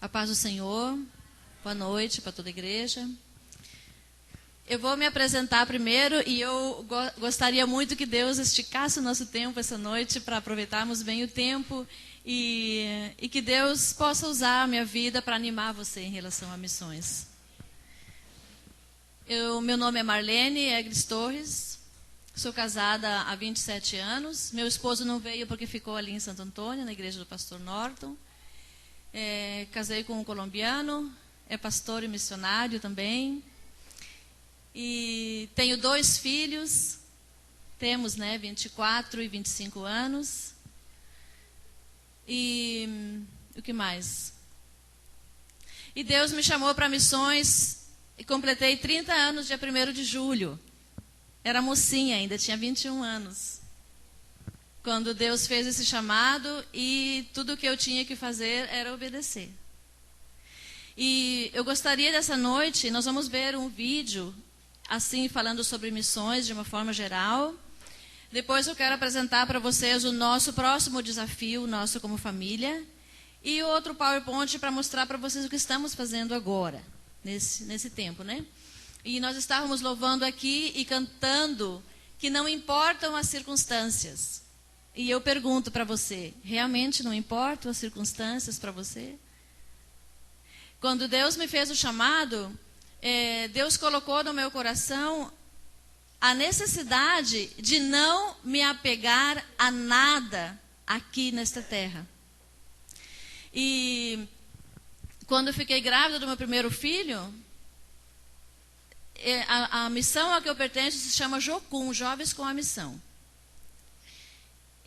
A paz do Senhor, boa noite para toda a igreja. Eu vou me apresentar primeiro e eu gostaria muito que Deus esticasse o nosso tempo essa noite para aproveitarmos bem o tempo e que Deus possa usar a minha vida para animar você em relação a missões. Meu nome é Marlene Egres Torres, sou casada há 27 anos. Meu esposo não veio porque ficou ali em Santo Antônio, na igreja do pastor Norton. Casei com um colombiano, é pastor e missionário também. E tenho 2 filhos, temos 24 e 25 anos. E o que mais? E Deus me chamou para missões e completei 30 anos dia 1º de julho. Era mocinha ainda, tinha 21 anos. Quando Deus fez esse chamado e tudo o que eu tinha que fazer era obedecer. E eu gostaria dessa noite, nós vamos ver um vídeo, assim, falando sobre missões de uma forma geral. Depois eu quero apresentar para vocês o nosso próximo desafio, nosso como família. E outro PowerPoint para mostrar para vocês o que estamos fazendo agora, nesse tempo, né? E nós estávamos louvando aqui e cantando que não importam as circunstâncias. E eu pergunto para você, realmente não importam as circunstâncias para você? Quando Deus me fez o chamado, Deus colocou no meu coração a necessidade de não me apegar a nada aqui nesta terra. E quando eu fiquei grávida do meu primeiro filho, a missão a que eu pertenço se chama Jocum, Jovens com a Missão.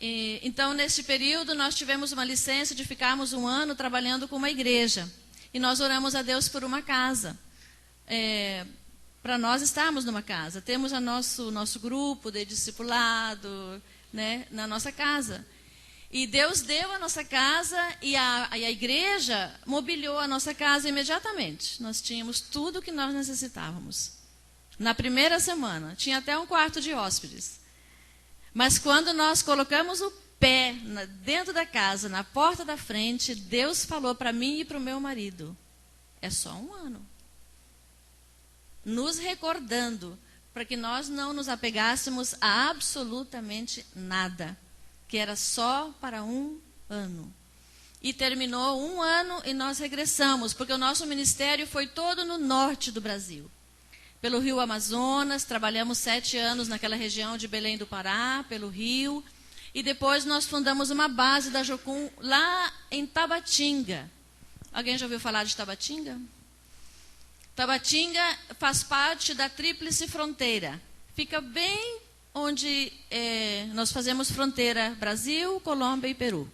Então, neste período, nós tivemos uma licença de ficarmos 1 ano trabalhando com uma igreja. E nós oramos a Deus por uma casa. Para nós estarmos numa casa. Temos o nosso grupo de discipulado, né, na nossa casa. E Deus deu a nossa casa e a igreja mobiliou a nossa casa imediatamente. Nós tínhamos tudo o que nós necessitávamos. Na primeira semana, tinha até um quarto de hóspedes. Mas quando nós colocamos o pé dentro da casa, na porta da frente, Deus falou para mim e para o meu marido, é só 1 ano. Nos recordando para que nós não nos apegássemos a absolutamente nada, que era só para 1 ano. E terminou 1 ano e nós regressamos, porque o nosso ministério foi todo no norte do Brasil. Pelo Rio Amazonas, trabalhamos 7 anos naquela região de Belém do Pará, pelo Rio. E depois nós fundamos uma base da Jocum lá em Tabatinga. Alguém já ouviu falar de Tabatinga? Tabatinga faz parte da Tríplice Fronteira. Fica bem onde nós fazemos fronteira Brasil, Colômbia e Peru.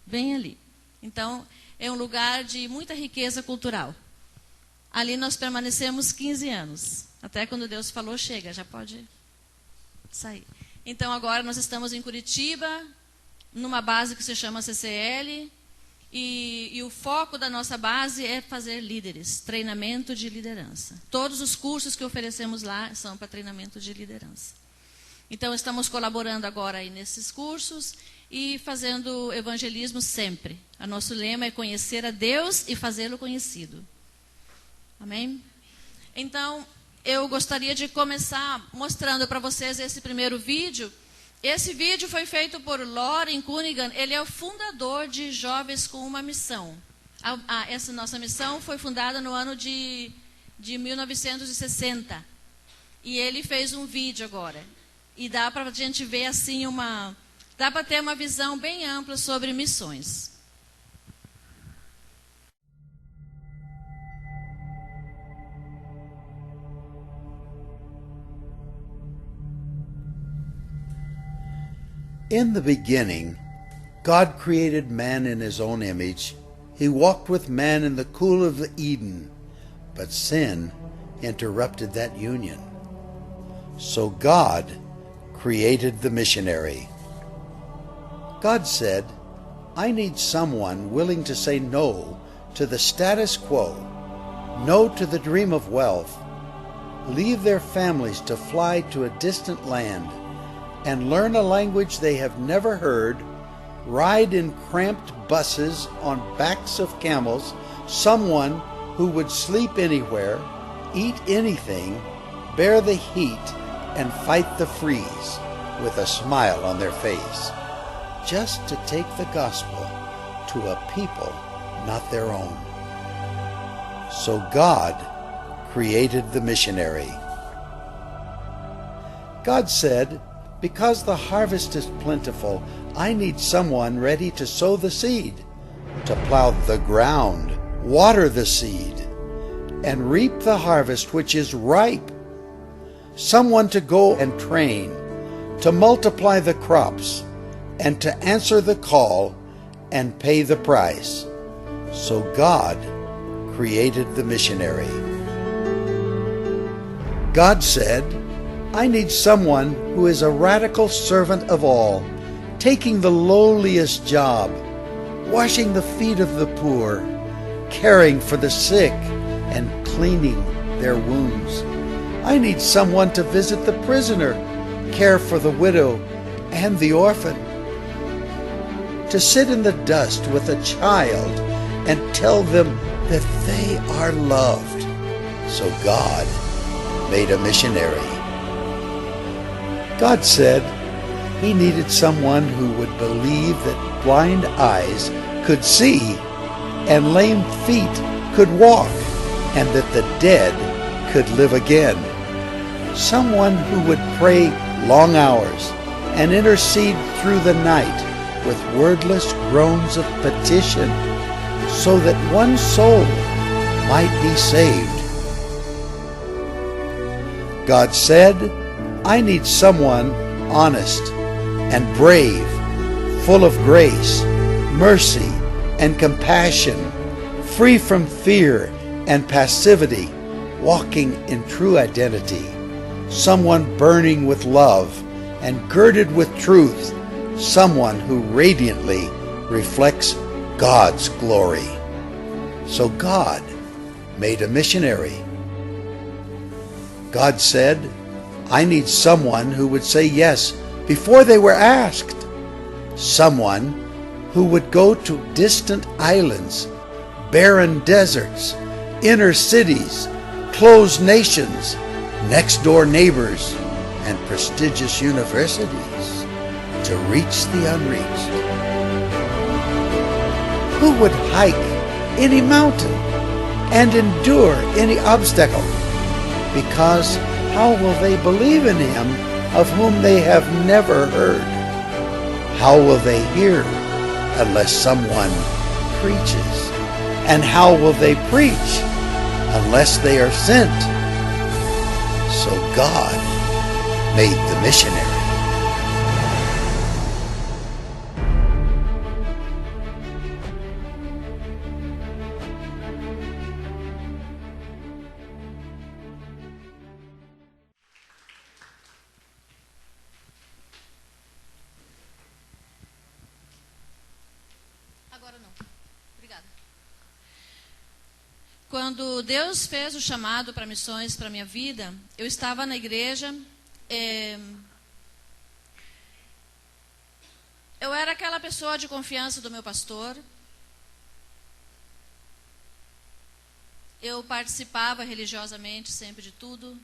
Bem ali. Então, é um lugar de muita riqueza cultural. Ali nós permanecemos 15 anos. Até quando Deus falou, chega, já pode sair. Então, agora nós estamos em Curitiba, numa base que se chama CCL, e o foco da nossa base é fazer líderes, treinamento de liderança. Todos os cursos que oferecemos lá são para treinamento de liderança. Então, estamos colaborando agora aí nesses cursos e fazendo evangelismo sempre. O nosso lema é conhecer a Deus e fazê-lo conhecido. Amém? Então, eu gostaria de começar mostrando para vocês esse primeiro vídeo. Esse vídeo foi feito por Loren Cunningham. Ele é o fundador de Jovens com uma Missão. Essa nossa missão foi fundada no ano de 1960. E ele fez um vídeo agora. E dá para a gente ver assim dá para ter uma visão bem ampla sobre missões. In the beginning, God created man in his own image. He walked with man in the cool of Eden, but sin interrupted that union. So God created the missionary. God said, I need someone willing to say no to the status quo, no to the dream of wealth, leave their families to fly to a distant land, and learn a language they have never heard, ride in cramped buses on backs of camels, someone who would sleep anywhere, eat anything, bear the heat, and fight the freeze with a smile on their face, just to take the gospel to a people not their own. So God created the missionary. God said, "Because the harvest is plentiful, I need someone ready to sow the seed, to plow the ground, water the seed, and reap the harvest which is ripe. Someone to go and train, to multiply the crops, and to answer the call and pay the price." So God created the missionary. God said, "I need someone who is a radical servant of all, taking the lowliest job, washing the feet of the poor, caring for the sick, and cleaning their wounds. I need someone to visit the prisoner, care for the widow and the orphan, to sit in the dust with a child and tell them that they are loved." So God made a missionary. God said He needed someone who would believe that blind eyes could see and lame feet could walk and that the dead could live again. Someone who would pray long hours and intercede through the night with wordless groans of petition so that one soul might be saved. God said, "I need someone honest and brave, full of grace, mercy, and compassion, free from fear and passivity, walking in true identity, someone burning with love and girded with truth, someone who radiantly reflects God's glory." So God made a missionary. God said, "I need someone who would say yes before they were asked, someone who would go to distant islands, barren deserts, inner cities, closed nations, next-door neighbors, and prestigious universities to reach the unreached. Who would hike any mountain and endure any obstacle? Because how will they believe in Him of whom they have never heard? How will they hear unless someone preaches? And how will they preach unless they are sent?" So God made the missionary. Agora não. Obrigada. Quando Deus fez o chamado para missões para a minha vida, eu estava na igreja. Eu era aquela pessoa de confiança do meu pastor. Eu participava religiosamente sempre de tudo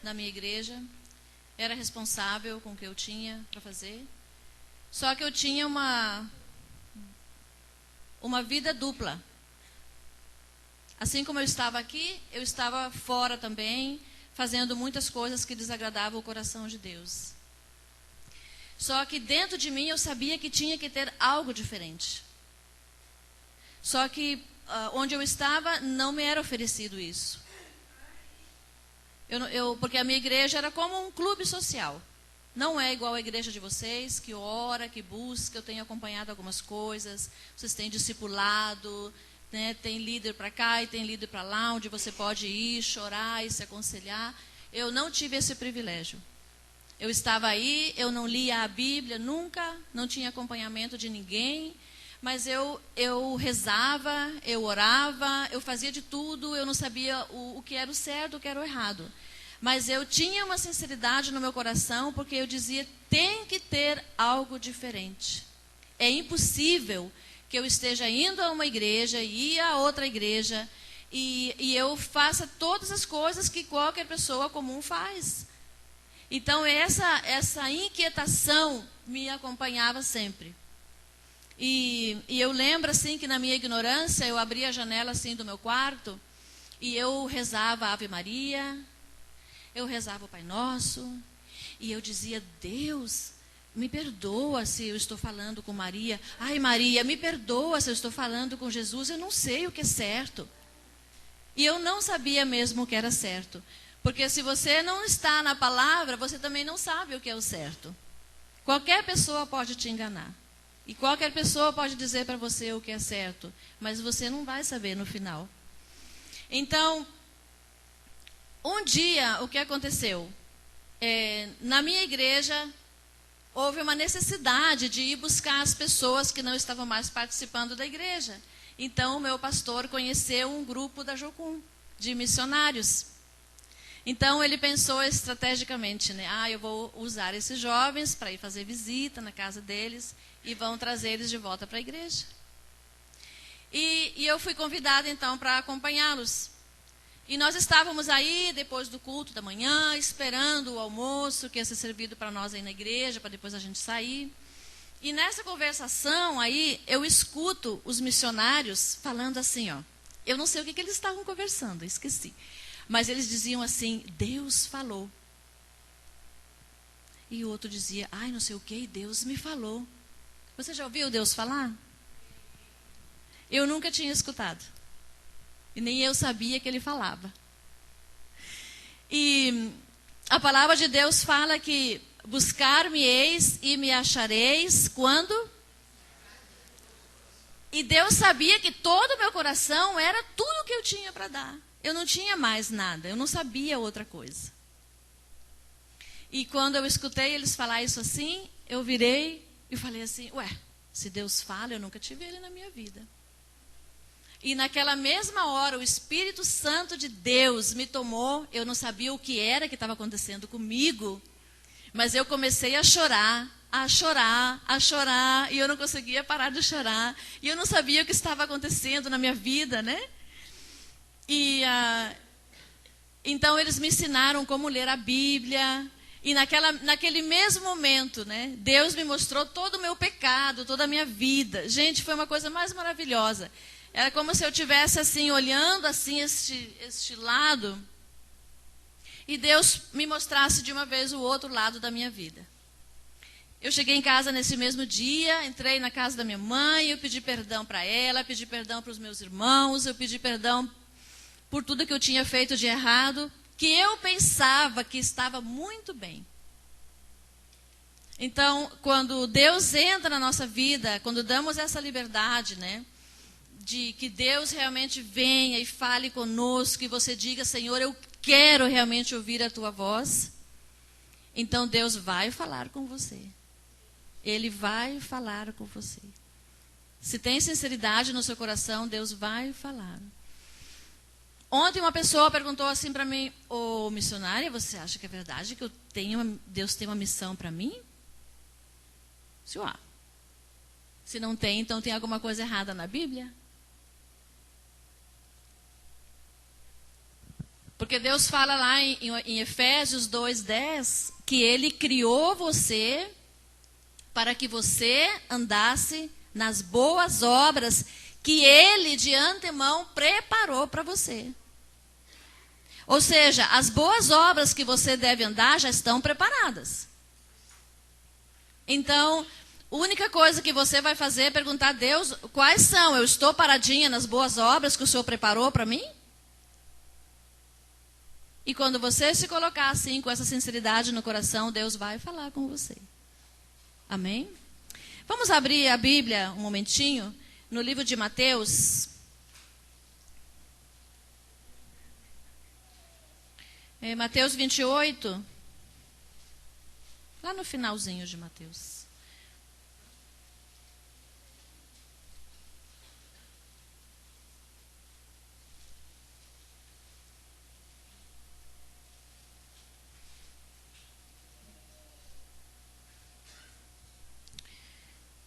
na minha igreja. Era responsável com o que eu tinha para fazer. Só que eu tinha uma vida dupla. Assim como eu estava aqui, eu estava fora também, fazendo muitas coisas que desagradavam o coração de Deus. Só que dentro de mim eu sabia que tinha que ter algo diferente. Só que onde eu estava não me era oferecido isso. Porque a minha igreja era como um clube social. Não é igual a igreja de vocês, que ora, que busca. Eu tenho acompanhado algumas coisas. Vocês têm discipulado, né? Tem líder para cá e tem líder para lá, onde você pode ir, chorar e se aconselhar. Eu não tive esse privilégio. Eu estava aí, eu não lia a Bíblia nunca, não tinha acompanhamento de ninguém, mas eu rezava, eu orava, eu fazia de tudo, eu não sabia o que era o certo, o que era o errado. Mas eu tinha uma sinceridade no meu coração, porque eu dizia, tem que ter algo diferente. É impossível que eu esteja indo a uma igreja e a outra igreja, e eu faça todas as coisas que qualquer pessoa comum faz. Então essa inquietação me acompanhava sempre. E eu lembro assim que na minha ignorância eu abria a janela assim do meu quarto e eu rezava a Ave Maria, eu rezava o Pai Nosso, e eu dizia: Deus, me perdoa se eu estou falando com Maria. Ai, Maria, me perdoa se eu estou falando com Jesus, eu não sei o que é certo. E eu não sabia mesmo o que era certo. Porque se você não está na palavra, você também não sabe o que é o certo. Qualquer pessoa pode te enganar. E qualquer pessoa pode dizer para você o que é certo. Mas você não vai saber no final. Então, um dia, o que aconteceu? Na minha igreja, houve uma necessidade de ir buscar as pessoas que não estavam mais participando da igreja. Então, o meu pastor conheceu um grupo da Jocum, de missionários. Então, ele pensou estrategicamente, né? Eu vou usar esses jovens para ir fazer visita na casa deles e vão trazer eles de volta para a igreja. E eu fui convidada, então, para acompanhá-los. E nós estávamos aí, depois do culto da manhã, esperando o almoço que ia ser servido para nós aí na igreja, para depois a gente sair. E nessa conversação aí, eu escuto os missionários falando assim, ó. Eu não sei o que eles estavam conversando, esqueci. Mas eles diziam assim: Deus falou. E o outro dizia: ai, não sei o que, Deus me falou. Você já ouviu Deus falar? Eu nunca tinha escutado. E nem eu sabia que ele falava. E a palavra de Deus fala que buscar-me-eis e me achareis quando? E Deus sabia que todo o meu coração era tudo o que eu tinha para dar. Eu não tinha mais nada, eu não sabia outra coisa. E quando eu escutei eles falar isso assim, eu virei e falei assim: ué, se Deus fala, eu nunca tive ele na minha vida. E naquela mesma hora, o Espírito Santo de Deus me tomou. Eu não sabia o que era que estava acontecendo comigo, mas eu comecei a chorar, a chorar, a chorar, e eu não conseguia parar de chorar. E eu não sabia o que estava acontecendo na minha vida, né? E então eles me ensinaram como ler a Bíblia. E naquele mesmo momento, né, Deus me mostrou todo o meu pecado, toda a minha vida. Gente, foi uma coisa mais maravilhosa. Era como se eu estivesse assim, olhando assim este lado, e Deus me mostrasse de uma vez o outro lado da minha vida. Eu cheguei em casa nesse mesmo dia, entrei na casa da minha mãe, eu pedi perdão para ela, pedi perdão para os meus irmãos, eu pedi perdão por tudo que eu tinha feito de errado, que eu pensava que estava muito bem. Então, quando Deus entra na nossa vida, quando damos essa liberdade, né, de que Deus realmente venha e fale conosco, e você diga: Senhor, eu quero realmente ouvir a tua voz, então Deus vai falar com você. Ele vai falar com você. Se tem sinceridade no seu coração, Deus vai falar. Ontem uma pessoa perguntou assim para mim: ô missionária, você acha que é verdade que Deus tem uma missão para mim? Se não tem, então tem alguma coisa errada na Bíblia? Porque Deus fala lá em Efésios 2:10 que Ele criou você para que você andasse nas boas obras que Ele de antemão preparou para você. Ou seja, as boas obras que você deve andar já estão preparadas. Então, a única coisa que você vai fazer é perguntar a Deus: quais são? Eu estou paradinha nas boas obras que o Senhor preparou para mim? E quando você se colocar assim, com essa sinceridade no coração, Deus vai falar com você. Amém? Vamos abrir a Bíblia um momentinho, no livro de Mateus. Mateus 28. Lá no finalzinho de Mateus.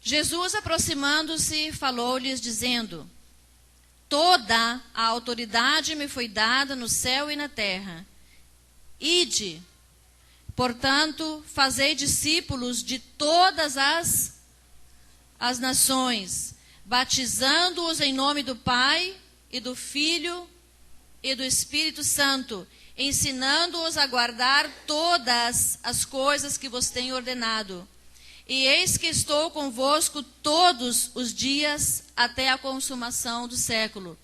Jesus, aproximando-se, falou-lhes, dizendo: toda a autoridade me foi dada no céu e na terra. Ide, portanto, fazei discípulos de todas as nações, batizando-os em nome do Pai e do Filho e do Espírito Santo, ensinando-os a guardar todas as coisas que vos tenho ordenado. E eis que estou convosco todos os dias até a consumação do século.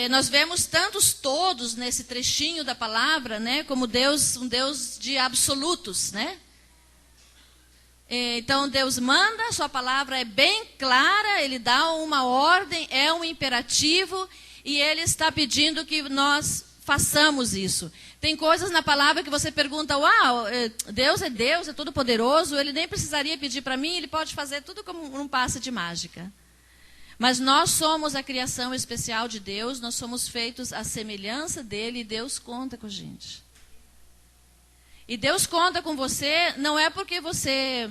Nós vemos tantos todos nesse trechinho da palavra, né, como Deus, um Deus de absolutos, né? Então Deus manda, sua palavra é bem clara, ele dá uma ordem, é um imperativo, e ele está pedindo que nós façamos isso. Tem coisas na palavra que você pergunta: uau, Deus, é todo poderoso, ele nem precisaria pedir para mim, ele pode fazer tudo como um passe de mágica. Mas nós somos a criação especial de Deus, nós somos feitos à semelhança dele, e Deus conta com a gente. E Deus conta com você, não é porque você,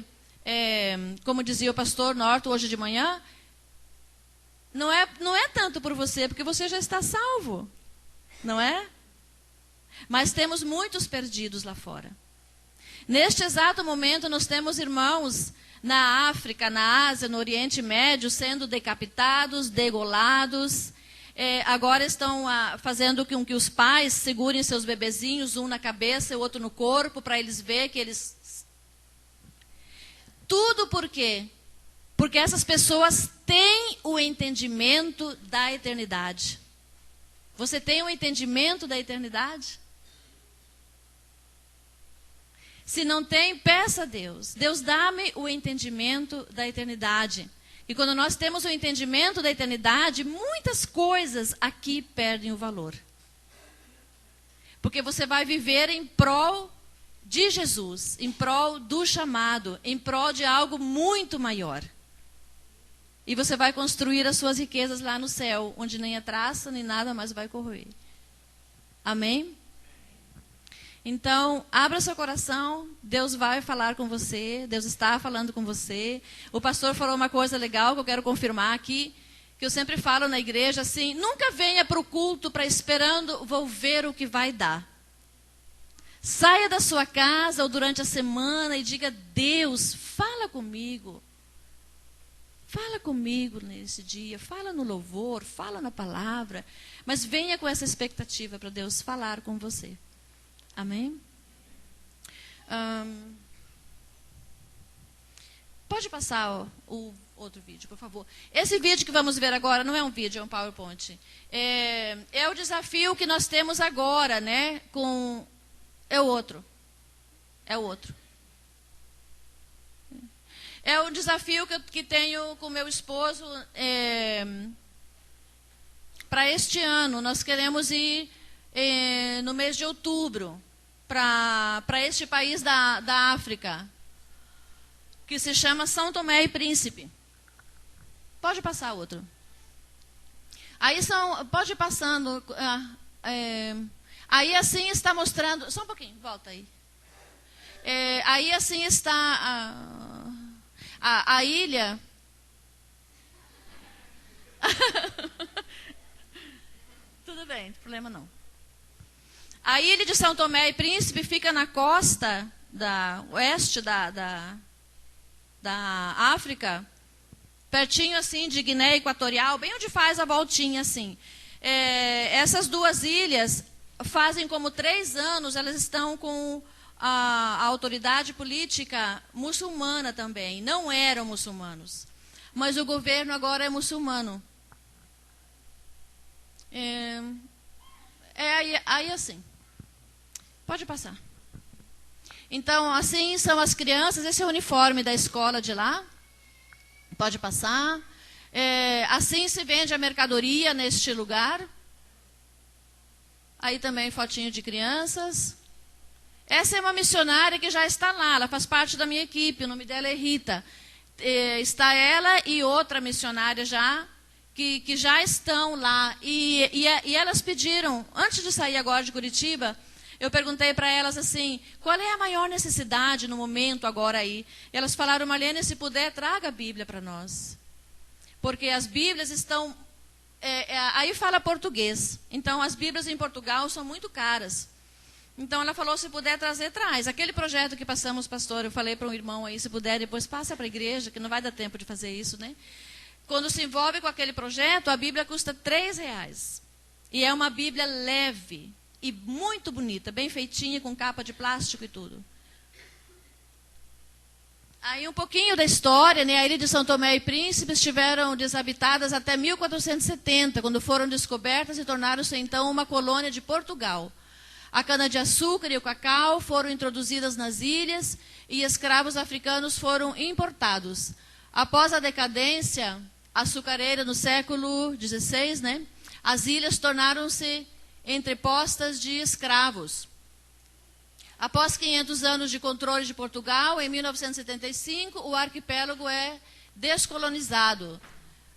como dizia o pastor Norton hoje de manhã, não é tanto por você, porque você já está salvo, não é? Mas temos muitos perdidos lá fora. Neste exato momento, nós temos irmãos na África, na Ásia, no Oriente Médio, sendo decapitados, degolados. Agora estão fazendo com que os pais segurem seus bebezinhos, um na cabeça e o outro no corpo, para eles verem que eles... Tudo por quê? Porque essas pessoas têm o entendimento da eternidade. Você tem o entendimento da eternidade? Se não tem, peça a Deus. Deus, dá-me o entendimento da eternidade. E quando nós temos o entendimento da eternidade, muitas coisas aqui perdem o valor. Porque você vai viver em prol de Jesus, em prol do chamado, em prol de algo muito maior. E você vai construir as suas riquezas lá no céu, onde nem a traça, nem nada mais vai corroer. Amém? Então, abra seu coração, Deus vai falar com você, Deus está falando com você. O pastor falou uma coisa legal que eu quero confirmar aqui, que eu sempre falo na igreja assim: nunca venha para o culto esperando, vou ver o que vai dar. Saia da sua casa ou durante a semana e diga: Deus, fala comigo. Fala comigo nesse dia, fala no louvor, fala na palavra, mas venha com essa expectativa para Deus falar com você. Amém? Pode passar o outro vídeo, por favor. Esse vídeo que vamos ver agora não é um vídeo, é um PowerPoint. É o desafio que nós temos agora, né? É o outro. É o desafio que tenho com meu esposo para este ano. Nós queremos ir no mês de outubro para este país da África, que se chama São Tomé e Príncipe. Pode passar outro. Pode ir passando. Aí assim está mostrando... Só um pouquinho, volta aí. Aí assim está a ilha... Tudo bem, problema não. A ilha de São Tomé e Príncipe fica na costa oeste da África, pertinho assim de Guiné Equatorial, bem onde faz a voltinha assim. Essas duas ilhas fazem como 3 anos, elas estão com a autoridade política muçulmana também. Não eram muçulmanos, mas o governo agora é muçulmano. Aí assim. Pode passar. Então, assim são as crianças. Esse é o uniforme da escola de lá. Pode passar. Assim se vende a mercadoria neste lugar. Aí também fotinho de crianças. Essa é uma missionária que já está lá. Ela faz parte da minha equipe. O nome dela é Rita. Está ela e outra missionária já, que já estão lá. E elas pediram, antes de sair agora de Curitiba, eu perguntei para elas assim, qual é a maior necessidade no momento agora aí? E elas falaram, Marlene, se puder, traga a Bíblia para nós. Porque as Bíblias estão... aí fala português. Então, as Bíblias em Portugal são muito caras. Então, ela falou, se puder trazer, traz. Aquele projeto que passamos, pastor, eu falei para um irmão aí, se puder, depois passa para a igreja, que não vai dar tempo de fazer isso, né? Quando se envolve com aquele projeto, a Bíblia custa R$3. E é uma Bíblia leve e muito bonita, bem feitinha, com capa de plástico e tudo. Aí um pouquinho da história, né? A ilha de São Tomé e Príncipe estiveram desabitadas até 1470, quando foram descobertas e tornaram-se então uma colônia de Portugal. A cana-de-açúcar e o cacau foram introduzidas nas ilhas e escravos africanos foram importados. Após a decadência açucareira no século XVI, né? As ilhas tornaram-se entrepostas de escravos. Após 500 anos de controle de Portugal, em 1975, o arquipélago é descolonizado.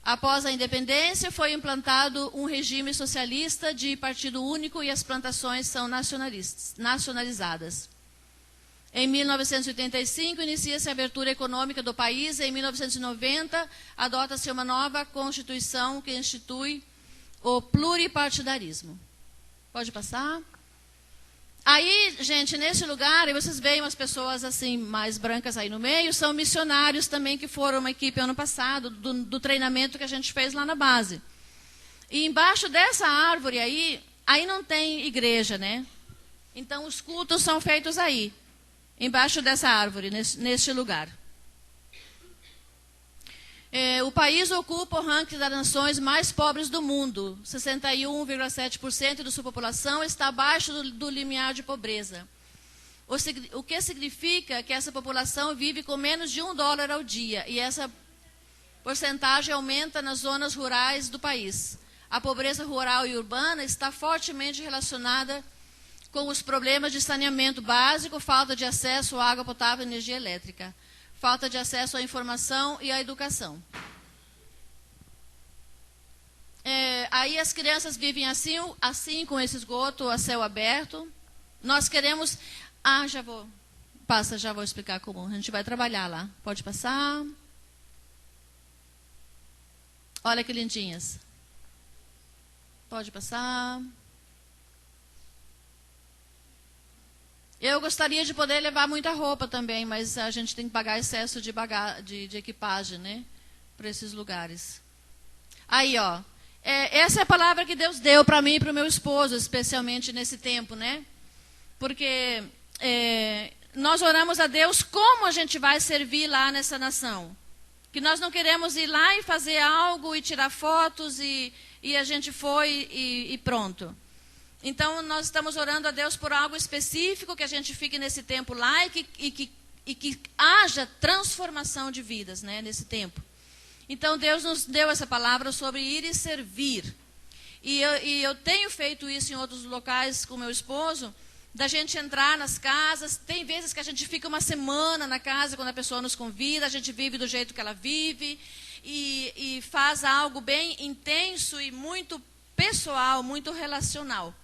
Após a independência, foi implantado um regime socialista de partido único e as plantações são nacionalizadas. Em 1985, inicia-se a abertura econômica do país. Em 1990, adota-se uma nova Constituição que institui o pluripartidarismo. Pode passar? Aí, gente, nesse lugar, e vocês veem umas pessoas assim, mais brancas aí no meio, são missionários também que foram uma equipe ano passado, do treinamento que a gente fez lá na base. E embaixo dessa árvore aí não tem igreja, né? Então, os cultos são feitos aí, embaixo dessa árvore, neste lugar. O país ocupa o ranking das nações mais pobres do mundo. 61,7% de sua população está abaixo do limiar de pobreza. O que significa que essa população vive com menos de $1 ao dia. E essa porcentagem aumenta nas zonas rurais do país. A pobreza rural e urbana está fortemente relacionada com os problemas de saneamento básico, falta de acesso à água potável e energia elétrica. Falta de acesso à informação e à educação. Aí as crianças vivem assim com esse esgoto a céu aberto. Nós queremos... já vou explicar como. A gente vai trabalhar lá. Pode passar. Olha que lindinhas. Pode passar. Eu gostaria de poder levar muita roupa também, mas a gente tem que pagar excesso de equipagem, né? Para esses lugares. Aí, ó. Essa é a palavra que Deus deu para mim e para o meu esposo, especialmente nesse tempo, né? Porque nós oramos a Deus como a gente vai servir lá nessa nação. Que nós não queremos ir lá e fazer algo e tirar fotos e a gente foi e pronto. Então, nós estamos orando a Deus por algo específico, que a gente fique nesse tempo lá e que haja transformação de vidas, né, nesse tempo. Então, Deus nos deu essa palavra sobre ir e servir. E eu tenho feito isso em outros locais com meu esposo, da gente entrar nas casas. Tem vezes que a gente fica uma semana na casa quando a pessoa nos convida, a gente vive do jeito que ela vive e faz algo bem intenso e muito pessoal, muito relacional.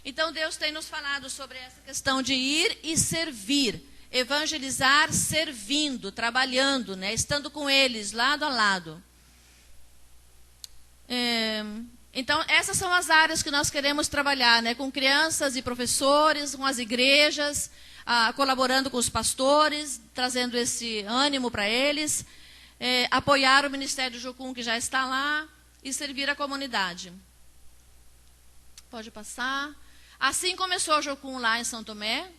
Então, Deus tem nos falado sobre essa questão de ir e servir, evangelizar servindo, trabalhando, né, estando com eles, lado a lado. Então, essas são as áreas que nós queremos trabalhar, né, com crianças e professores, com as igrejas, colaborando com os pastores, trazendo esse ânimo para eles, apoiar o Ministério Jocum, que já está lá, e servir a comunidade. Pode passar. Assim começou o Jocum lá em São Tomé.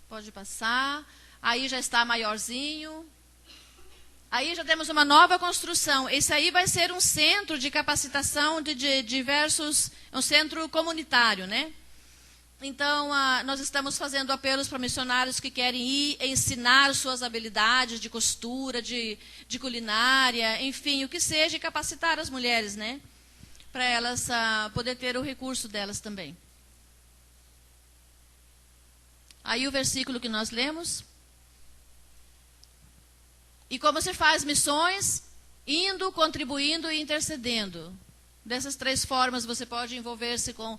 Pode passar. Aí já está maiorzinho. Aí já temos uma nova construção. Esse aí vai ser um centro de capacitação de diversos... um centro comunitário, né? Então, nós estamos fazendo apelos para missionários que querem ir ensinar suas habilidades de costura, de culinária, enfim, o que seja, e capacitar as mulheres, né? Para elas poder ter o recurso delas também. Aí o versículo que nós lemos. E como se faz missões? Indo, contribuindo e intercedendo. Dessas três formas você pode envolver-se com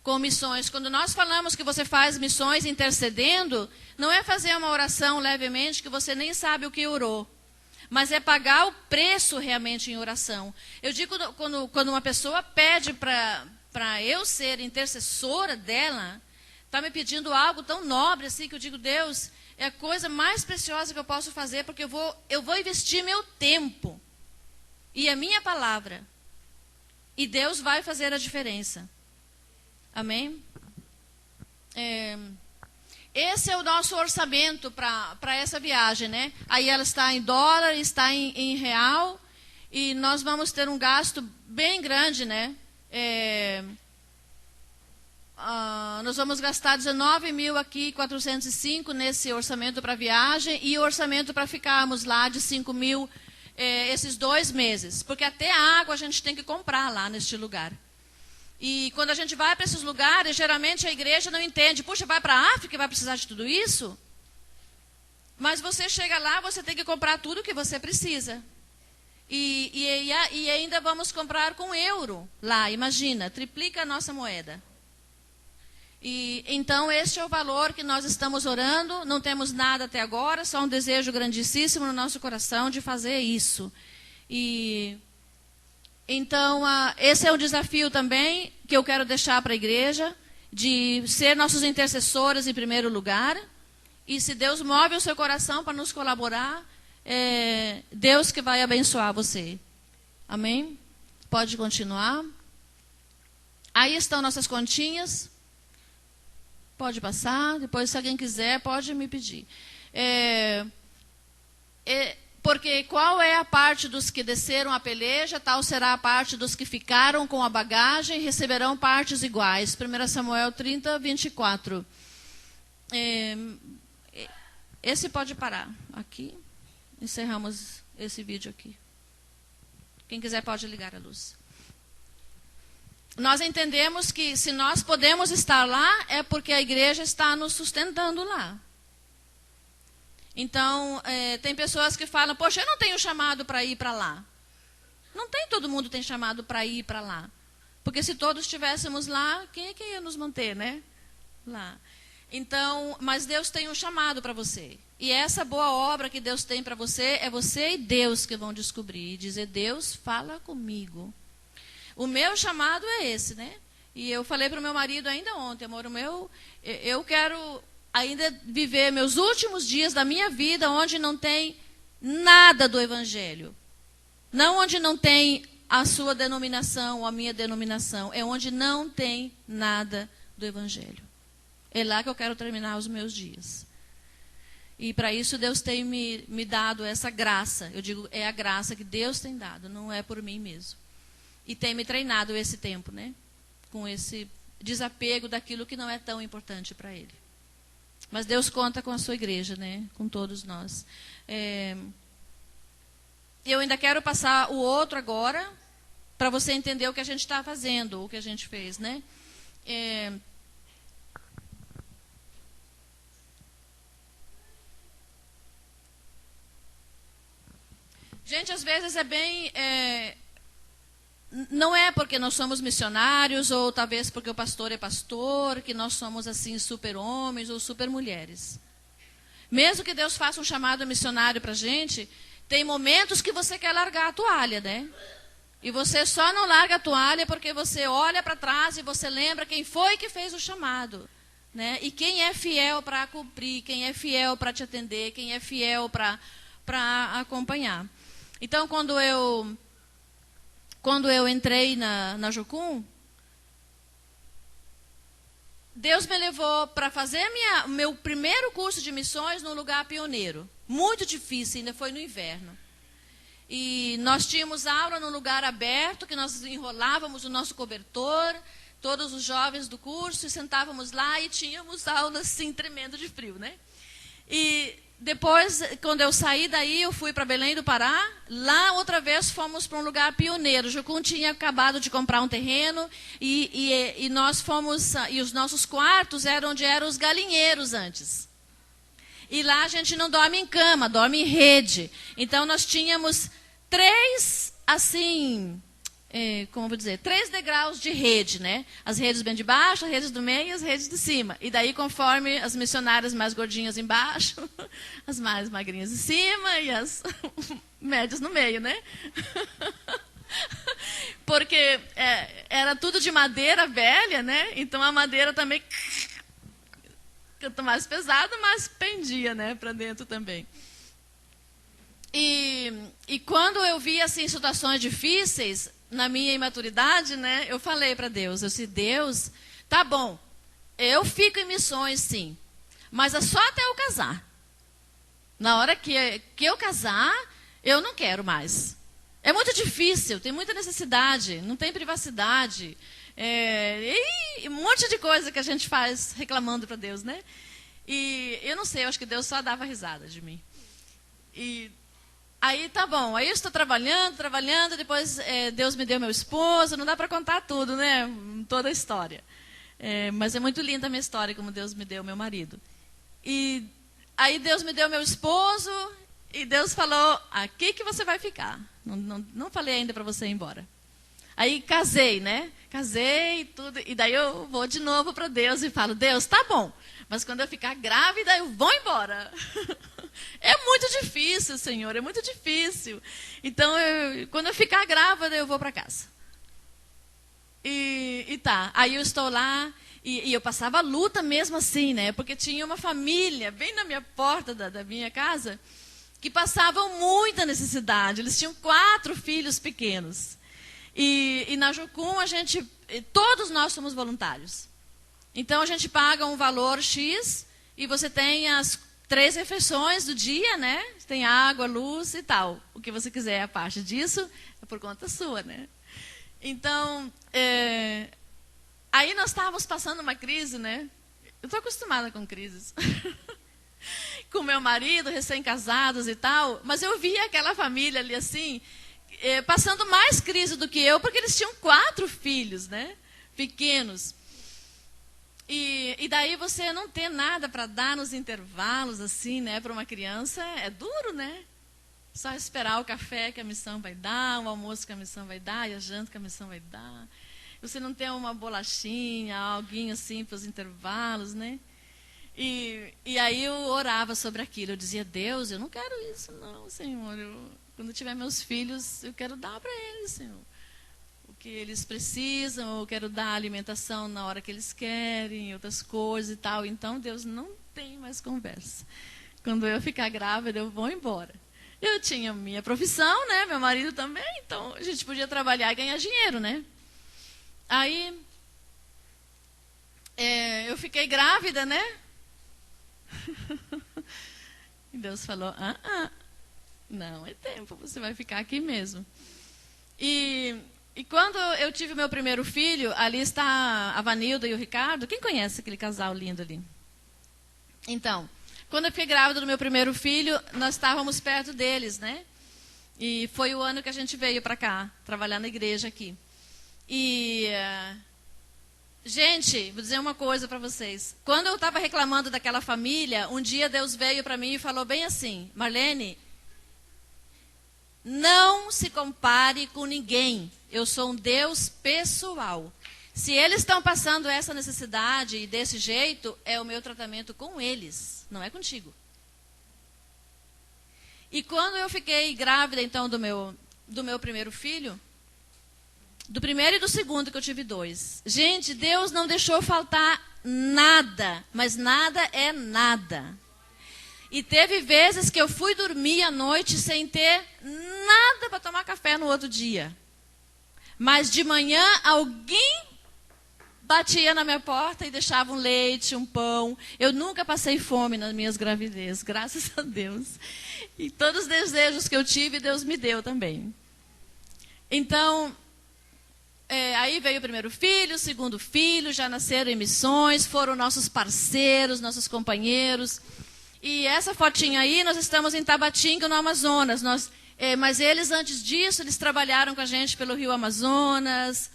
com missões. Quando nós falamos que você faz missões intercedendo, não é fazer uma oração levemente que você nem sabe o que orou, mas é pagar o preço realmente em oração. Eu digo, quando uma pessoa pede para eu ser intercessora dela, está me pedindo algo tão nobre assim, que eu digo, Deus, é a coisa mais preciosa que eu posso fazer, porque eu vou investir meu tempo e a minha palavra, e Deus vai fazer a diferença. Amém? Esse é o nosso orçamento para essa viagem, né? Aí ela está em dólar, está em real, e nós vamos ter um gasto bem grande, né? Nós vamos gastar 19.000 aqui, 405 nesse orçamento para viagem, e o orçamento para ficarmos lá de 5.000 esses 2 meses, porque até a água a gente tem que comprar lá neste lugar. E quando a gente vai para esses lugares, geralmente a igreja não entende. Puxa, vai para a África e vai precisar de tudo isso? Mas você chega lá, você tem que comprar tudo o que você precisa. E ainda vamos comprar com euro lá, imagina, triplica a nossa moeda. E então este é o valor que nós estamos orando. Não temos nada até agora, só um desejo grandíssimo no nosso coração de fazer isso. Então, esse é um desafio também que eu quero deixar para a igreja, de ser nossos intercessores em primeiro lugar. E se Deus move o seu coração para nos colaborar, Deus que vai abençoar você. Amém? Pode continuar. Aí estão nossas continhas. Pode passar. Depois, se alguém quiser, pode me pedir. Porque qual é a parte dos que desceram a peleja, tal será a parte dos que ficaram com a bagagem, receberão partes iguais. 1 Samuel 30, 24. Esse pode parar aqui. Encerramos esse vídeo aqui. Quem quiser pode ligar a luz. Nós entendemos que se nós podemos estar lá, é porque a igreja está nos sustentando lá. Então, tem pessoas que falam, poxa, eu não tenho chamado para ir para lá. Não tem, todo mundo tem chamado para ir para lá. Porque se todos estivéssemos lá, quem é que ia nos manter, né? Lá. Então, mas Deus tem um chamado para você. E essa boa obra que Deus tem para você, é você e Deus que vão descobrir. E dizer, Deus, fala comigo. O meu chamado é esse, né? E eu falei para o meu marido ainda ontem, amor, eu quero ainda viver meus últimos dias da minha vida onde não tem nada do Evangelho. Não onde não tem a sua denominação ou a minha denominação. É onde não tem nada do Evangelho. É lá que eu quero terminar os meus dias. E para isso Deus tem me dado essa graça. Eu digo, é a graça que Deus tem dado, não é por mim mesmo. E tem me treinado esse tempo, né? Com esse desapego daquilo que não é tão importante para Ele. Mas Deus conta com a sua igreja, né? Com todos nós. Eu ainda quero passar o outro agora, para você entender o que a gente está fazendo, o que a gente fez, né? Gente, às vezes é bem... não é porque nós somos missionários, ou talvez porque o pastor é pastor, que nós somos assim super-homens ou super-mulheres. Mesmo que Deus faça um chamado missionário para a gente, tem momentos que você quer largar a toalha, né? E você só não larga a toalha porque você olha para trás e você lembra quem foi que fez o chamado, né? E quem é fiel para cumprir, quem é fiel para te atender, quem é fiel para acompanhar. Então, quando eu entrei na Jocum, Deus me levou para fazer meu primeiro curso de missões num lugar pioneiro. Muito difícil, ainda foi no inverno. E nós tínhamos aula num lugar aberto, que nós enrolávamos o nosso cobertor, todos os jovens do curso, e sentávamos lá e tínhamos aula assim, tremendo de frio, né? E depois, quando eu saí daí, eu fui para Belém do Pará. Lá, outra vez, fomos para um lugar pioneiro. O Jocum tinha acabado de comprar um terreno e nós fomos... E os nossos quartos eram onde eram os galinheiros antes. E lá a gente não dorme em cama, dorme em rede. Então, nós tínhamos 3, assim... como vou dizer, 3 degraus de rede, né? As redes bem de baixo, as redes do meio e as redes de cima. E daí, conforme as missionárias mais gordinhas embaixo, as mais magrinhas em cima e as médias no meio, né? Porque era tudo de madeira velha, né? Então a madeira também, quanto mais pesada, mais pendia, né, para dentro também. E quando eu vi assim situações difíceis, na minha imaturidade, né, eu falei para Deus, eu disse, Deus, tá bom, eu fico em missões sim, mas é só até eu casar. Na hora que eu casar, eu não quero mais. É muito difícil, tem muita necessidade, não tem privacidade. E um monte de coisa que a gente faz reclamando para Deus, né? E eu não sei, eu acho que Deus só dava risada de mim. E aí tá bom, aí eu estou trabalhando, depois Deus me deu meu esposo, não dá para contar tudo, né? Toda a história. Mas é muito linda a minha história, como Deus me deu meu marido. E aí Deus me deu meu esposo e Deus falou, aqui que você vai ficar. Não falei ainda para você ir embora. Aí casei, né? Casei e tudo. E daí eu vou de novo para Deus e falo, Deus, tá bom. Mas quando eu ficar grávida, eu vou embora. É muito difícil, Senhor, é muito difícil. Então, quando eu ficar grávida, eu vou para casa. E tá, aí eu estou lá, e eu passava luta mesmo assim, né? Porque tinha uma família bem na minha porta da minha casa, que passavam muita necessidade. Eles tinham 4 filhos pequenos. E na Jocum, todos nós somos voluntários. Então, a gente paga um valor X e você tem as 3 refeições do dia, né? Tem água, luz e tal. O que você quiser, a parte disso é por conta sua, né? Então, aí nós estávamos passando uma crise, né? Eu estou acostumada com crises. Com meu marido, recém-casados e tal. Mas eu via aquela família ali assim, passando mais crise do que eu, porque eles tinham 4 filhos, né? Pequenos. E daí você não ter nada para dar nos intervalos, assim, né? Para uma criança é duro, né? Só esperar o café que a missão vai dar, o almoço que a missão vai dar, e a janta que a missão vai dar. Você não tem uma bolachinha, alguinho assim para os intervalos, né? E aí eu orava sobre aquilo. Eu dizia, Deus, eu não quero isso não, Senhor. Quando tiver meus filhos, eu quero dar para eles, Senhor. Que eles precisam, eu quero dar alimentação na hora que eles querem, outras coisas e tal. Então, Deus, não tem mais conversa. Quando eu ficar grávida, eu vou embora. Eu tinha minha profissão, né? Meu marido também, então a gente podia trabalhar e ganhar dinheiro, né? Aí, eu fiquei grávida, né? E Deus falou, não é tempo, você vai ficar aqui mesmo. E quando eu tive meu primeiro filho, ali está a Vanilda e o Ricardo. Quem conhece aquele casal lindo ali? Então, quando eu fiquei grávida do meu primeiro filho, nós estávamos perto deles, né? E foi o ano que a gente veio para cá, trabalhar na igreja aqui. E, gente, vou dizer uma coisa para vocês. Quando eu estava reclamando daquela família, um dia Deus veio para mim e falou bem assim, Marlene, não se compare com ninguém. Eu sou um Deus pessoal. Se eles estão passando essa necessidade e desse jeito, é o meu tratamento com eles, não é contigo. E quando eu fiquei grávida, então, do meu primeiro filho, do primeiro e do segundo, que eu tive 2. Gente, Deus não deixou faltar nada, mas nada é nada. E teve vezes que eu fui dormir à noite sem ter nada para tomar café no outro dia. Mas de manhã alguém batia na minha porta e deixava um leite, um pão. Eu nunca passei fome nas minhas gravidez, graças a Deus. E todos os desejos que eu tive, Deus me deu também. Então, aí veio o primeiro filho, o segundo filho, já nasceram em missões, foram nossos parceiros, nossos companheiros. E essa fotinha aí, nós estamos em Tabatinga, no Amazonas. Mas eles, antes disso, eles trabalharam com a gente pelo Rio Amazonas,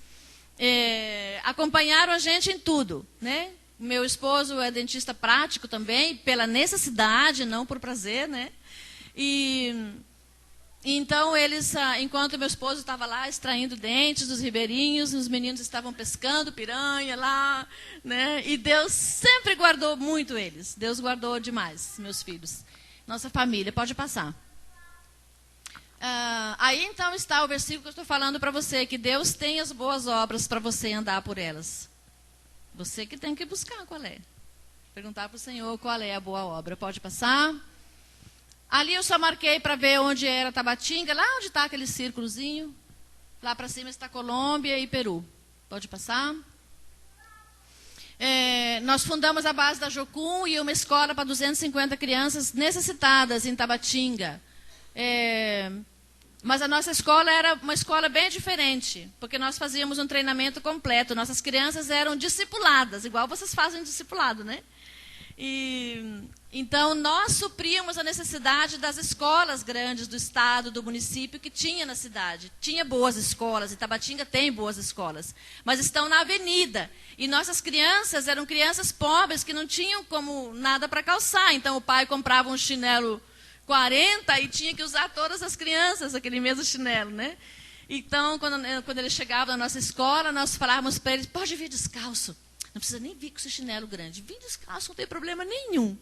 acompanharam a gente em tudo, né? Meu esposo é dentista prático também, pela necessidade, não por prazer, né? Então, enquanto meu esposo estava lá extraindo dentes dos ribeirinhos, os meninos estavam pescando piranha lá, né? E Deus sempre guardou muito eles. Deus guardou demais, meus filhos. Nossa família, pode passar. Aí, então, está o versículo que eu estou falando para você, que Deus tem as boas obras para você andar por elas. Você que tem que buscar qual é. Perguntar para o Senhor qual é a boa obra. Pode passar. Ali eu só marquei para ver onde era Tabatinga, lá onde está aquele círculozinho. Lá para cima está Colômbia e Peru. Pode passar. Nós fundamos a base da Jocum e uma escola para 250 crianças necessitadas em Tabatinga. Mas a nossa escola era uma escola bem diferente, porque nós fazíamos um treinamento completo. Nossas crianças eram discipuladas, igual vocês fazem discipulado, né? Então, nós supríamos a necessidade das escolas grandes do estado, do município, que tinha na cidade. Tinha boas escolas, e Tabatinga tem boas escolas, mas estão na avenida. E nossas crianças eram crianças pobres, que não tinham como nada para calçar. Então, o pai comprava um chinelo 40 e tinha que usar todas as crianças aquele mesmo chinelo, né? Então, quando ele chegava na nossa escola, nós falávamos para ele, pode vir descalço. Não precisa nem vir com esse chinelo grande. Vim descalço, não tem problema nenhum.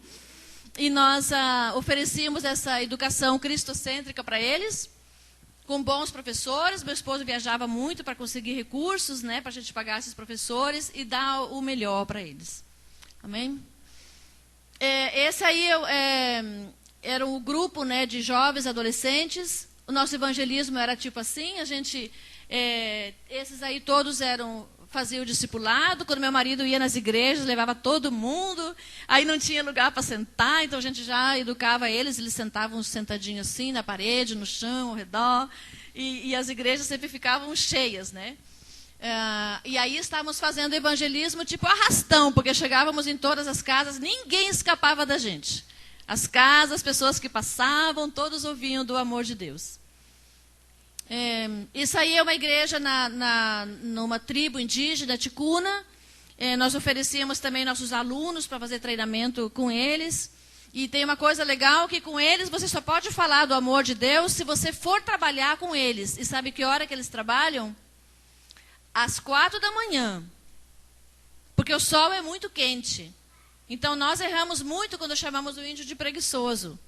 E nós oferecíamos essa educação cristocêntrica para eles, com bons professores. Meu esposo viajava muito para conseguir recursos, né, para a gente pagar esses professores e dar o melhor para eles. Amém? Esse aí era o grupo, né, de jovens adolescentes. O nosso evangelismo era tipo assim, esses aí todos fazia o discipulado. Quando meu marido ia nas igrejas, levava todo mundo, aí não tinha lugar para sentar, então a gente já educava eles sentavam sentadinhos assim, na parede, no chão, ao redor, e as igrejas sempre ficavam cheias, né? E aí estávamos fazendo evangelismo tipo arrastão, porque chegávamos em todas as casas, ninguém escapava da gente. As casas, as pessoas que passavam, todos ouviam do amor de Deus. Isso aí é uma igreja numa tribo indígena, Ticuna. Nós oferecíamos também nossos alunos para fazer treinamento com eles. E tem uma coisa legal, que com eles você só pode falar do amor de Deus se você for trabalhar com eles. E sabe que hora que eles trabalham? Às 4 da manhã. Porque o sol é muito quente. Então nós erramos muito quando chamamos o índio de preguiçoso.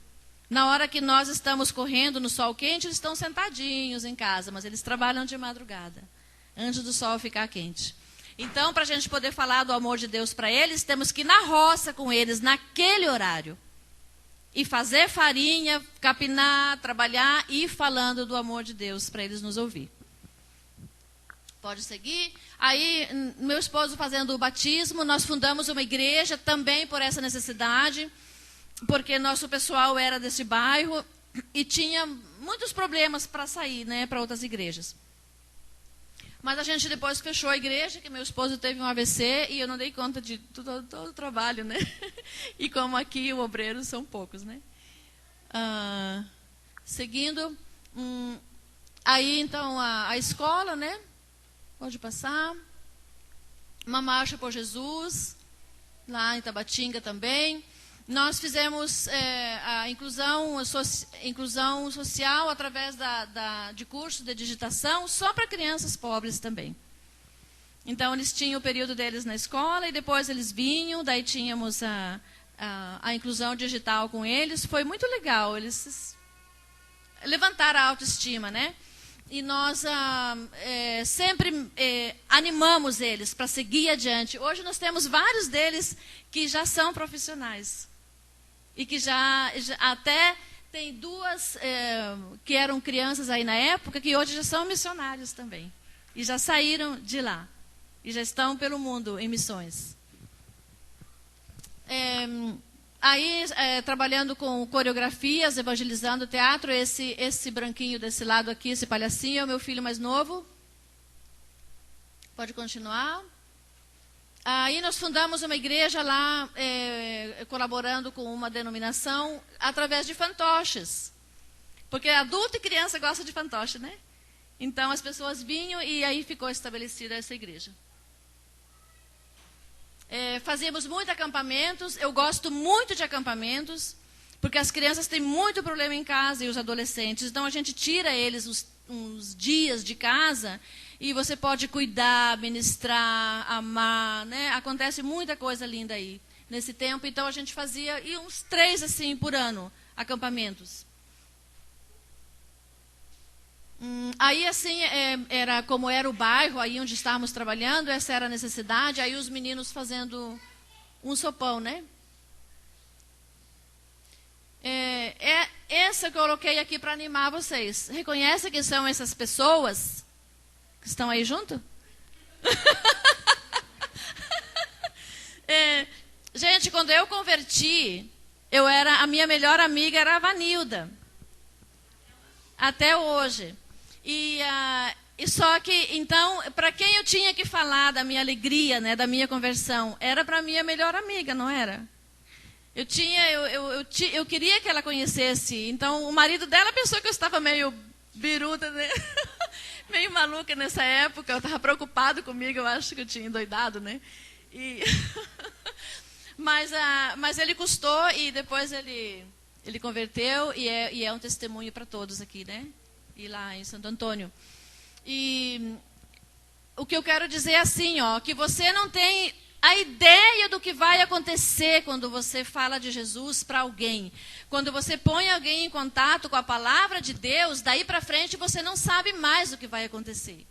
Na hora que nós estamos correndo no sol quente, eles estão sentadinhos em casa, mas eles trabalham de madrugada, antes do sol ficar quente. Então, para a gente poder falar do amor de Deus para eles, temos que ir na roça com eles, naquele horário. E fazer farinha, capinar, trabalhar e ir falando do amor de Deus para eles nos ouvir. Pode seguir. Aí, meu esposo fazendo o batismo, nós fundamos uma igreja também por essa necessidade, porque nosso pessoal era desse bairro e tinha muitos problemas para sair, né, para outras igrejas. Mas a gente depois fechou a igreja, que meu esposo teve um AVC e eu não dei conta de todo o trabalho, né? E como aqui os obreiros são poucos, né? Seguindo, aí então a escola, né? Pode passar. Uma marcha por Jesus, lá em Tabatinga também. Nós fizemos a inclusão social através de cursos de digitação só para crianças pobres também. Então, eles tinham o período deles na escola e depois eles vinham, daí tínhamos a inclusão digital com eles. Foi muito legal, eles levantaram a autoestima, né? E nós sempre animamos eles para seguir adiante. Hoje nós temos vários deles que já são profissionais. E que já até tem duas que eram crianças aí na época, que hoje já são missionários também. E já saíram de lá. E já estão pelo mundo em missões. Trabalhando com coreografias, evangelizando teatro, esse branquinho desse lado aqui, esse palhacinho, é o meu filho mais novo. Pode continuar. Aí nós fundamos uma igreja lá, colaborando com uma denominação, através de fantoches. Porque adulto e criança gostam de fantoche, né? Então as pessoas vinham e aí ficou estabelecida essa igreja. Fazíamos muitos acampamentos, eu gosto muito de acampamentos, Porque as crianças têm muito problema em casa e os adolescentes. Então, a gente tira eles uns dias de casa e você pode cuidar, ministrar, amar, né? Acontece muita coisa linda aí nesse tempo. Então, a gente fazia uns 3 assim por ano, acampamentos. Aí, assim, era como era o bairro aí onde estávamos trabalhando, essa era a necessidade. Aí, os meninos fazendo um sopão, né? Essa que eu coloquei aqui para animar vocês. Reconhece que são essas pessoas que estão aí junto? Gente, quando eu converti, a minha melhor amiga era a Vanilda. Até hoje. E só que, então, para quem eu tinha que falar da minha alegria, né, da minha conversão? Era para a minha melhor amiga, não era? Eu queria que ela conhecesse. Então, o marido dela pensou que eu estava meio biruta, né? Meio maluca nessa época. Eu estava preocupado comigo, eu acho que eu tinha endoidado, né? Mas ele custou e depois ele converteu e é um testemunho para todos aqui, né? E lá em Santo Antônio. E o que eu quero dizer é assim, ó, que você não tem a ideia do que vai acontecer quando você fala de Jesus para alguém. Quando você põe alguém em contato com a palavra de Deus, daí para frente você não sabe mais o que vai acontecer.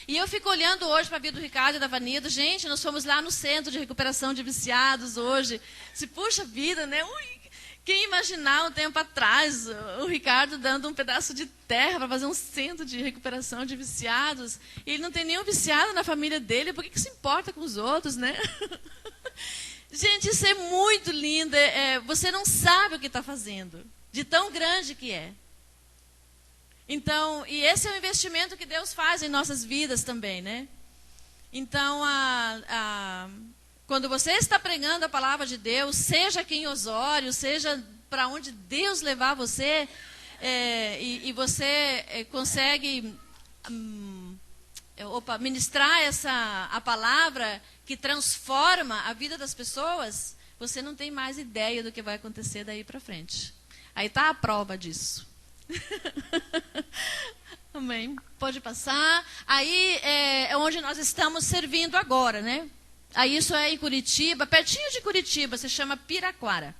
E eu fico olhando hoje para a vida do Ricardo e da Vanilda. Gente, nós fomos lá no Centro de Recuperação de Viciados hoje. Puxa vida, né? Quem imaginar um tempo atrás o Ricardo dando um pedaço de terra para fazer um centro de recuperação de viciados. E ele não tem nenhum viciado na família dele, por que se importa com os outros, né? Gente, isso é muito lindo. Você não sabe o que está fazendo, de tão grande que é. Então, e esse é o investimento que Deus faz em nossas vidas também, né? Então, quando você está pregando a palavra de Deus, seja aqui em Osório, seja para onde Deus levar você, e você consegue ministrar a palavra que transforma a vida das pessoas, você não tem mais ideia do que vai acontecer daí para frente. Aí está a prova disso. Amém. Pode passar. Aí é onde nós estamos servindo agora, né? Aí isso é em Curitiba, pertinho de Curitiba, se chama Piraquara.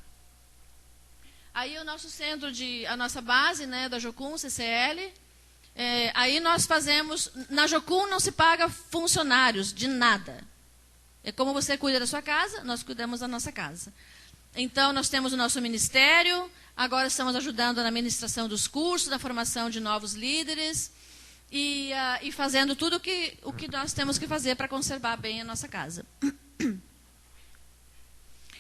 Aí o nosso centro, a nossa base, né, da Jocum, CCL, aí nós fazemos, na Jocum não se paga funcionários de nada. É como você cuida da sua casa, nós cuidamos da nossa casa. Então nós temos o nosso ministério, agora estamos ajudando na administração dos cursos, na formação de novos líderes e fazendo tudo o que nós temos que fazer para conservar bem a nossa casa.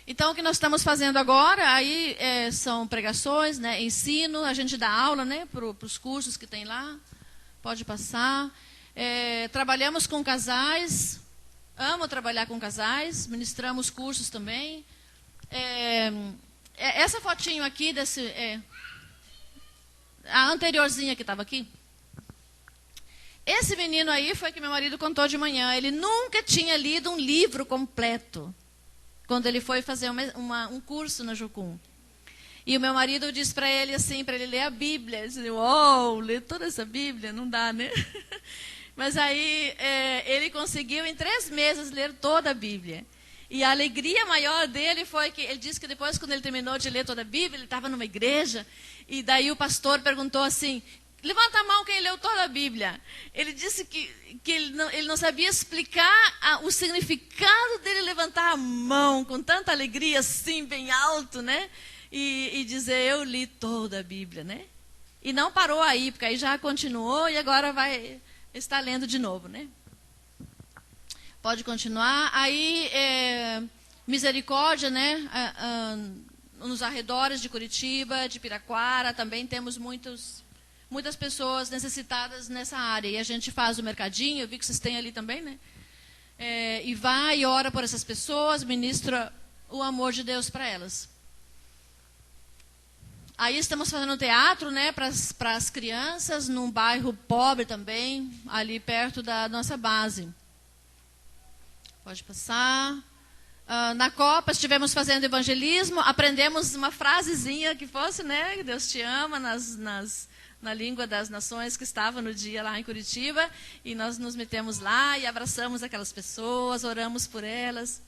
Então, o que nós estamos fazendo agora, aí são pregações, né, ensino, a gente dá aula, né, para os cursos que tem lá, pode passar. Trabalhamos com casais, amo trabalhar com casais, ministramos cursos também. Essa fotinho aqui, a anteriorzinha que estava aqui, esse menino aí foi que meu marido contou de manhã. Ele nunca tinha lido um livro completo quando ele foi fazer um curso na Jocum. E o meu marido disse para ele assim, para ele ler a Bíblia. Ele disse, uau, ler toda essa Bíblia? Não dá, né? Mas aí ele conseguiu em 3 meses ler toda a Bíblia. E a alegria maior dele foi que ele disse que depois, quando ele terminou de ler toda a Bíblia, ele estava numa igreja, e daí o pastor perguntou assim, levanta a mão quem leu toda a Bíblia. Ele disse que ele não sabia explicar o significado dele levantar a mão com tanta alegria, assim, bem alto, né? E dizer, eu li toda a Bíblia, né? E não parou aí, porque aí já continuou e agora está lendo de novo, né? Pode continuar. Aí, misericórdia, né? Nos arredores de Curitiba, de Piraquara, também temos muitas pessoas necessitadas nessa área. E a gente faz o mercadinho, eu vi que vocês têm ali também, né? E vai e ora por essas pessoas, ministra o amor de Deus para elas. Aí estamos fazendo teatro, né, para as crianças, num bairro pobre também, ali perto da nossa base. Pode passar. Na Copa estivemos fazendo evangelismo, aprendemos uma frasezinha que fosse, né? Deus te ama, na língua das nações que estava no dia lá em Curitiba. E nós nos metemos lá e abraçamos aquelas pessoas, oramos por elas.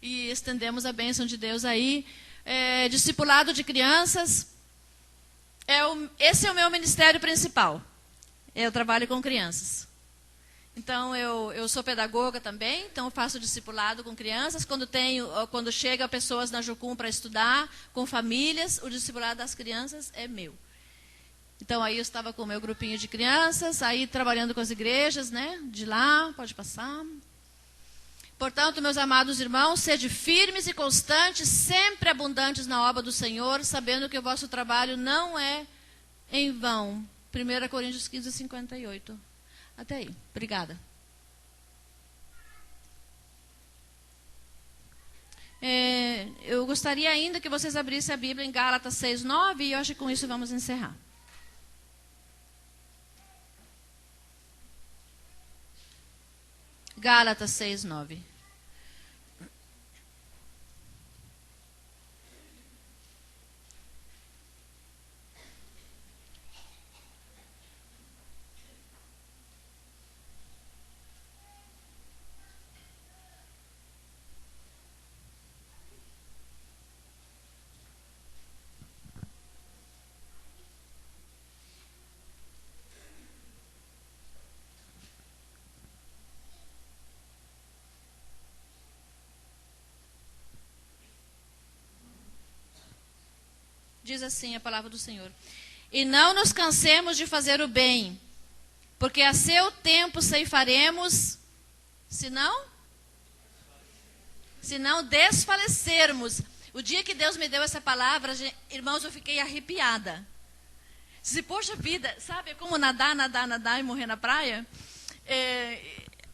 E estendemos a bênção de Deus aí. Discipulado de crianças. Esse é o meu ministério principal. Eu trabalho com crianças. Então, eu sou pedagoga também, então eu faço discipulado com crianças. Quando chega pessoas na Jucum para estudar, com famílias, o discipulado das crianças é meu. Então, aí eu estava com o meu grupinho de crianças, aí trabalhando com as igrejas, né? De lá, pode passar. Portanto, meus amados irmãos, sede firmes e constantes, sempre abundantes na obra do Senhor, sabendo que o vosso trabalho não é em vão. 1 Coríntios 15, 58. Até aí. Obrigada. Eu gostaria ainda que vocês abrissem a Bíblia em Gálatas 6, 9, e eu acho que com isso vamos encerrar. Gálatas 6, 9. Diz assim a palavra do Senhor: e não nos cansemos de fazer o bem, porque a seu tempo ceifaremos, se não desfalecermos. O dia que Deus me deu essa palavra, irmãos, eu fiquei arrepiada. Disse, poxa vida, sabe como nadar e morrer na praia?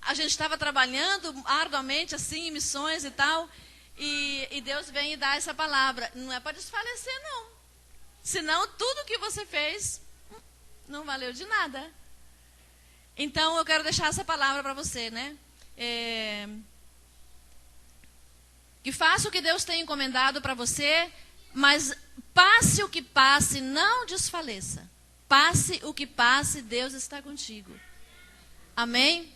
A gente estava trabalhando arduamente assim, em missões e tal, e Deus vem e dá essa palavra. Não é para desfalecer, não. Senão, tudo que você fez não valeu de nada. Então, eu quero deixar essa palavra para você, né? Que faça o que Deus tem encomendado para você, mas passe o que passe, não desfaleça. Passe o que passe, Deus está contigo. Amém?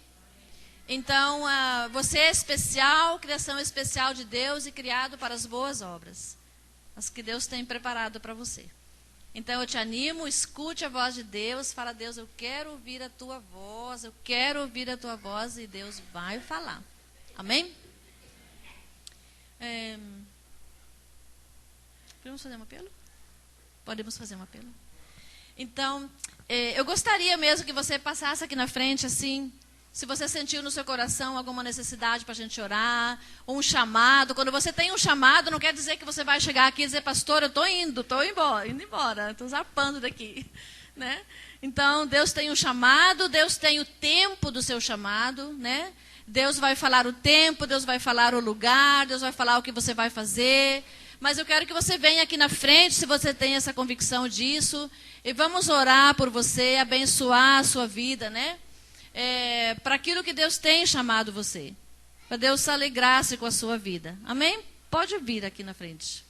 Então, você é especial, criação especial de Deus e criado para as boas obras. As que Deus tem preparado para você. Então eu te animo, escute a voz de Deus, fala, Deus, eu quero ouvir a tua voz, eu quero ouvir a tua voz, e Deus vai falar. Amém? Podemos fazer um apelo? Podemos fazer um apelo? Então, eu gostaria mesmo que você passasse aqui na frente, assim, se você sentiu no seu coração alguma necessidade para a gente orar, ou um chamado. Quando você tem um chamado, não quer dizer que você vai chegar aqui e dizer, pastor, eu estou indo embora, estou zarpando daqui. Né? Então, Deus tem um chamado, Deus tem o tempo do seu chamado, né? Deus vai falar o tempo, Deus vai falar o lugar, Deus vai falar o que você vai fazer. Mas eu quero que você venha aqui na frente, se você tem essa convicção disso, e vamos orar por você, abençoar a sua vida, né? Para aquilo que Deus tem chamado você. Para Deus se alegrar-se com a sua vida. Amém? Pode vir aqui na frente.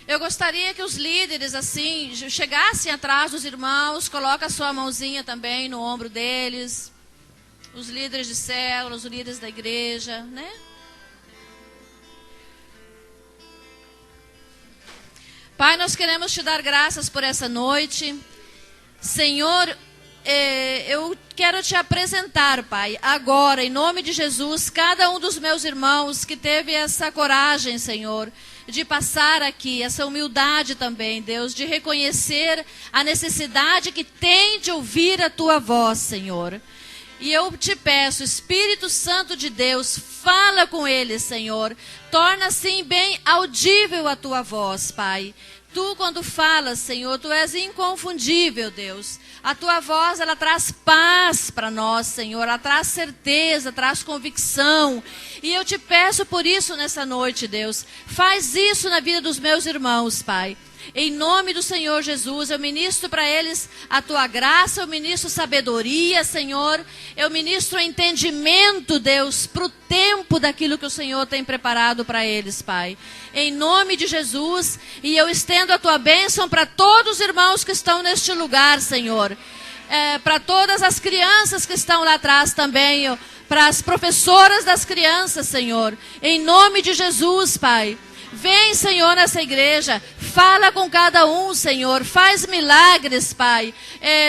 Eu gostaria que os líderes, assim, chegassem atrás dos irmãos, coloca a sua mãozinha também no ombro deles. Os líderes de células, os líderes da igreja, né? Pai, nós queremos te dar graças por essa noite. Senhor, eu quero te apresentar, Pai, agora, em nome de Jesus, cada um dos meus irmãos que teve essa coragem, Senhor, de passar aqui, essa humildade também, Deus, de reconhecer a necessidade que tem de ouvir a tua voz, Senhor. E eu te peço, Espírito Santo de Deus, fala com eles, Senhor. Torna assim bem audível a tua voz, Pai. Tu, quando falas, Senhor, tu és inconfundível, Deus. A tua voz, ela traz paz para nós, Senhor. Ela traz certeza, traz convicção. E eu te peço por isso nessa noite, Deus. Faz isso na vida dos meus irmãos, Pai. Em nome do Senhor Jesus, eu ministro para eles a tua graça, eu ministro sabedoria, Senhor. Eu ministro entendimento, Deus, para o tempo daquilo que o Senhor tem preparado para eles, Pai. Em nome de Jesus, e eu estendo a tua bênção para todos os irmãos que estão neste lugar, Senhor. Para todas as crianças que estão lá atrás também, para as professoras das crianças, Senhor. Em nome de Jesus, Pai. Vem, Senhor, nessa igreja, fala com cada um, Senhor, faz milagres, Pai.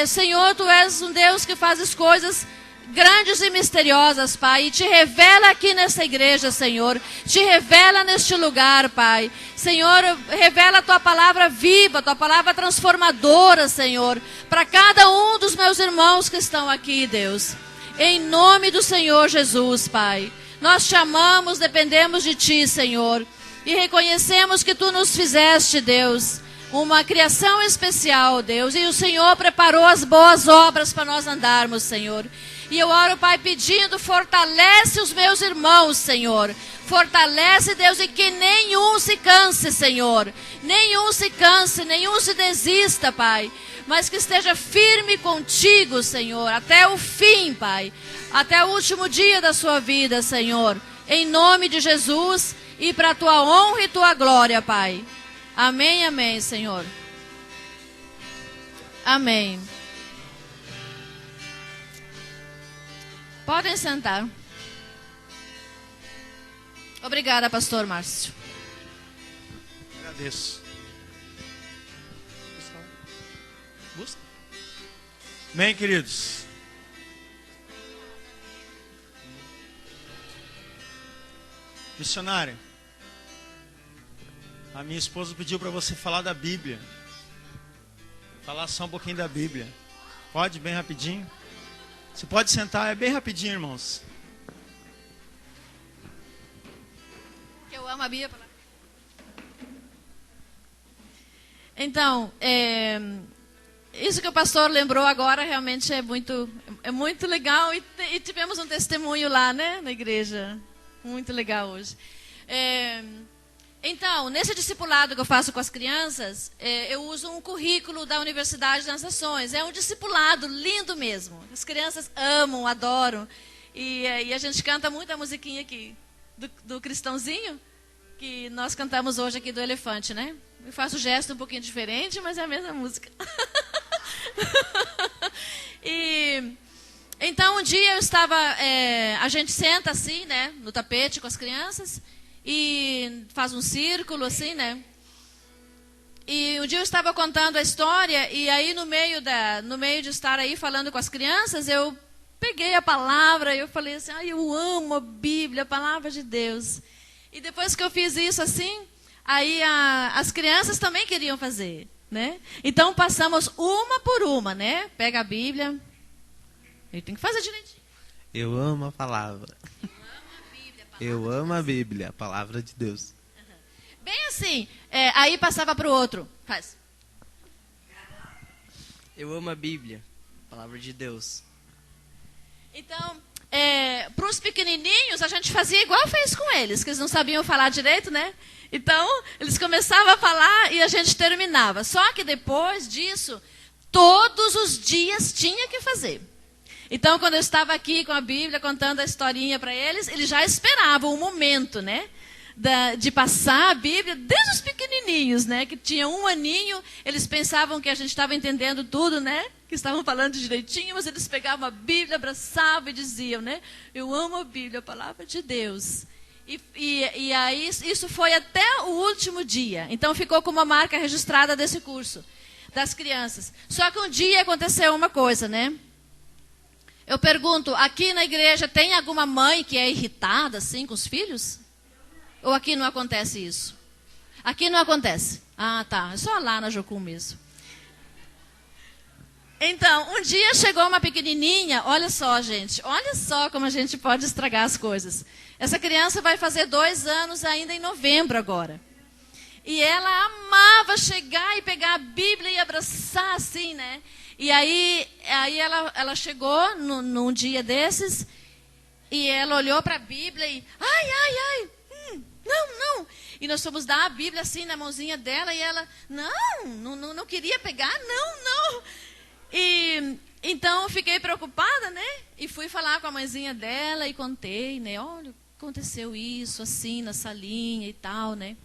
Senhor, Tu és um Deus que fazes coisas grandes e misteriosas, Pai, e te revela aqui nessa igreja, Senhor, te revela neste lugar, Pai. Senhor, revela a Tua palavra viva, Tua palavra transformadora, Senhor, para cada um dos meus irmãos que estão aqui, Deus. Em nome do Senhor Jesus, Pai. Nós te amamos, dependemos de Ti, Senhor. E reconhecemos que Tu nos fizeste, Deus, uma criação especial, Deus. E o Senhor preparou as boas obras para nós andarmos, Senhor. E eu oro, Pai, pedindo, fortalece os meus irmãos, Senhor. Fortalece, Deus, e que nenhum se canse, Senhor. Nenhum se canse, nenhum se desista, Pai. Mas que esteja firme contigo, Senhor, até o fim, Pai. Até o último dia da sua vida, Senhor. Em nome de Jesus. E para a Tua honra e Tua glória, Pai. Amém, amém, Senhor. Amém. Podem sentar. Obrigada, pastor Márcio. Agradeço. Busca. Bem, queridos. Missionário, a minha esposa pediu para você falar da Bíblia. Falar só um pouquinho da Bíblia. Pode, bem rapidinho? Você pode sentar, é bem rapidinho, irmãos. Eu amo a Bíblia. Então, isso que o pastor lembrou agora realmente é muito legal. E tivemos um testemunho lá, né, na igreja. Muito legal hoje. Então, nesse discipulado que eu faço com as crianças, eu uso um currículo da Universidade das Nações. É um discipulado lindo mesmo. As crianças amam, adoram. E a gente canta muita musiquinha aqui do Cristãozinho, que nós cantamos hoje aqui do Elefante, né? Eu faço gesto um pouquinho diferente, mas é a mesma música. Então, um dia eu estava, a gente senta assim, né, no tapete com as crianças e faz um círculo assim, né. E um dia eu estava contando a história e aí no meio de estar aí falando com as crianças, eu peguei a palavra e eu falei assim, eu amo a Bíblia, a palavra de Deus. E depois que eu fiz isso assim, aí as crianças também queriam fazer, né. Então passamos uma por uma, né, pega a Bíblia. Ele tem que fazer direitinho. Eu amo a palavra. Eu amo a Bíblia, a palavra de Deus. Uhum. Bem assim, aí passava para o outro. Faz. Eu amo a Bíblia, a palavra de Deus. Então, para os pequenininhos, a gente fazia igual fez com eles, que eles não sabiam falar direito, né? Então, eles começavam a falar e a gente terminava. Só que depois disso, todos os dias tinha que fazer. Então, quando eu estava aqui com a Bíblia, contando a historinha para eles, eles já esperavam o momento, né? De passar a Bíblia, desde os pequenininhos, né? Que tinham 1 aninho, eles pensavam que a gente estava entendendo tudo, né? Que estavam falando direitinho, mas eles pegavam a Bíblia, abraçavam e diziam, né? Eu amo a Bíblia, a palavra de Deus. E aí, isso foi até o último dia. Então, ficou como uma marca registrada desse curso, das crianças. Só que um dia aconteceu uma coisa, né? Eu pergunto, aqui na igreja tem alguma mãe que é irritada assim com os filhos? Ou aqui não acontece isso? Aqui não acontece. Ah, tá. É só lá na Jocum mesmo. Então, um dia chegou uma pequenininha, olha só, gente, olha só como a gente pode estragar as coisas. Essa criança vai fazer 2 anos ainda em novembro agora. E ela amava chegar e pegar a Bíblia e abraçar assim, né? E aí ela chegou num dia desses e ela olhou para a Bíblia e, não. E nós fomos dar a Bíblia assim na mãozinha dela e ela, não queria pegar, não. E então eu fiquei preocupada, né? E fui falar com a mãezinha dela e contei, né? Olha, aconteceu isso assim na salinha e tal, né?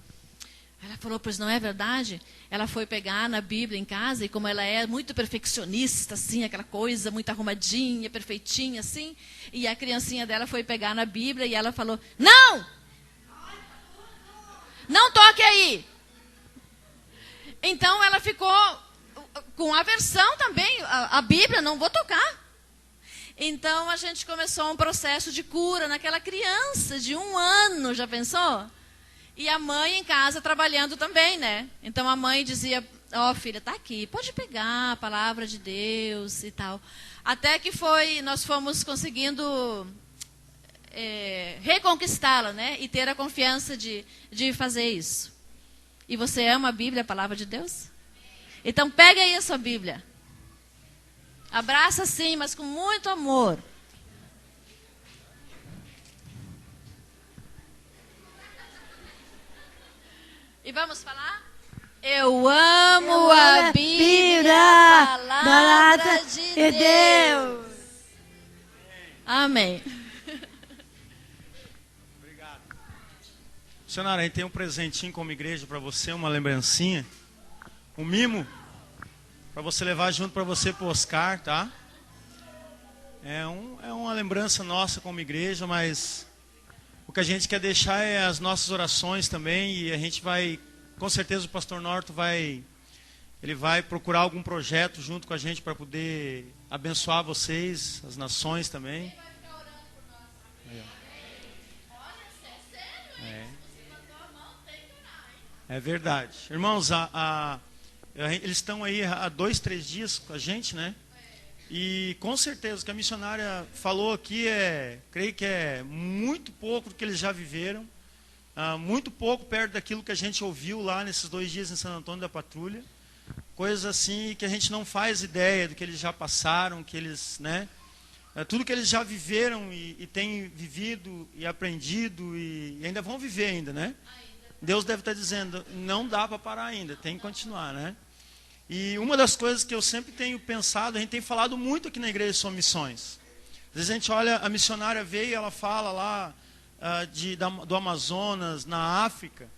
Ela falou, pois não é verdade? Ela foi pegar na Bíblia em casa e como ela é muito perfeccionista, assim, aquela coisa muito arrumadinha, perfeitinha, assim, e a criancinha dela foi pegar na Bíblia e ela falou, não toque aí. Então ela ficou com aversão também, a Bíblia, não vou tocar. Então a gente começou um processo de cura naquela criança de 1 ano, já pensou? E a mãe em casa trabalhando também, né? Então a mãe dizia, filha, tá aqui, pode pegar a palavra de Deus e tal. Até que nós fomos conseguindo reconquistá-la, né? E ter a confiança de fazer isso. E você ama a Bíblia, a palavra de Deus? Então pega aí a sua Bíblia. Abraça sim, mas com muito amor. E vamos falar? Eu amo a Bíblia, a palavra de Deus. Amém. Obrigado. Missionária, a gente tem um presentinho como igreja para você, uma lembrancinha. Um mimo para você levar junto para você pro Oscar, tá? É uma lembrança nossa como igreja, mas o que a gente quer deixar é as nossas orações também, e a gente vai, com certeza o pastor Norton vai procurar algum projeto junto com a gente para poder abençoar vocês, as nações também. Ele vai ficar orando por nós. Aí, olha, é sério, hein? Você mandou a mão, tem que orar, hein? É verdade. Irmãos, eles estão aí há 2, 3 dias com a gente, né? E com certeza o que a missionária falou aqui creio que é muito pouco do que eles já viveram, muito pouco perto daquilo que a gente ouviu lá nesses 2 dias em Santo Antônio da Patrulha, coisas assim que a gente não faz ideia do que eles já passaram, que eles, né? Tudo que eles já viveram e têm vivido e aprendido e ainda vão viver ainda, né? Deus deve estar dizendo, não dá para parar ainda, tem que continuar, né? E uma das coisas que eu sempre tenho pensado, a gente tem falado muito aqui na igreja sobre missões. Às vezes a gente olha, a missionária veio e ela fala lá do Amazonas, na África,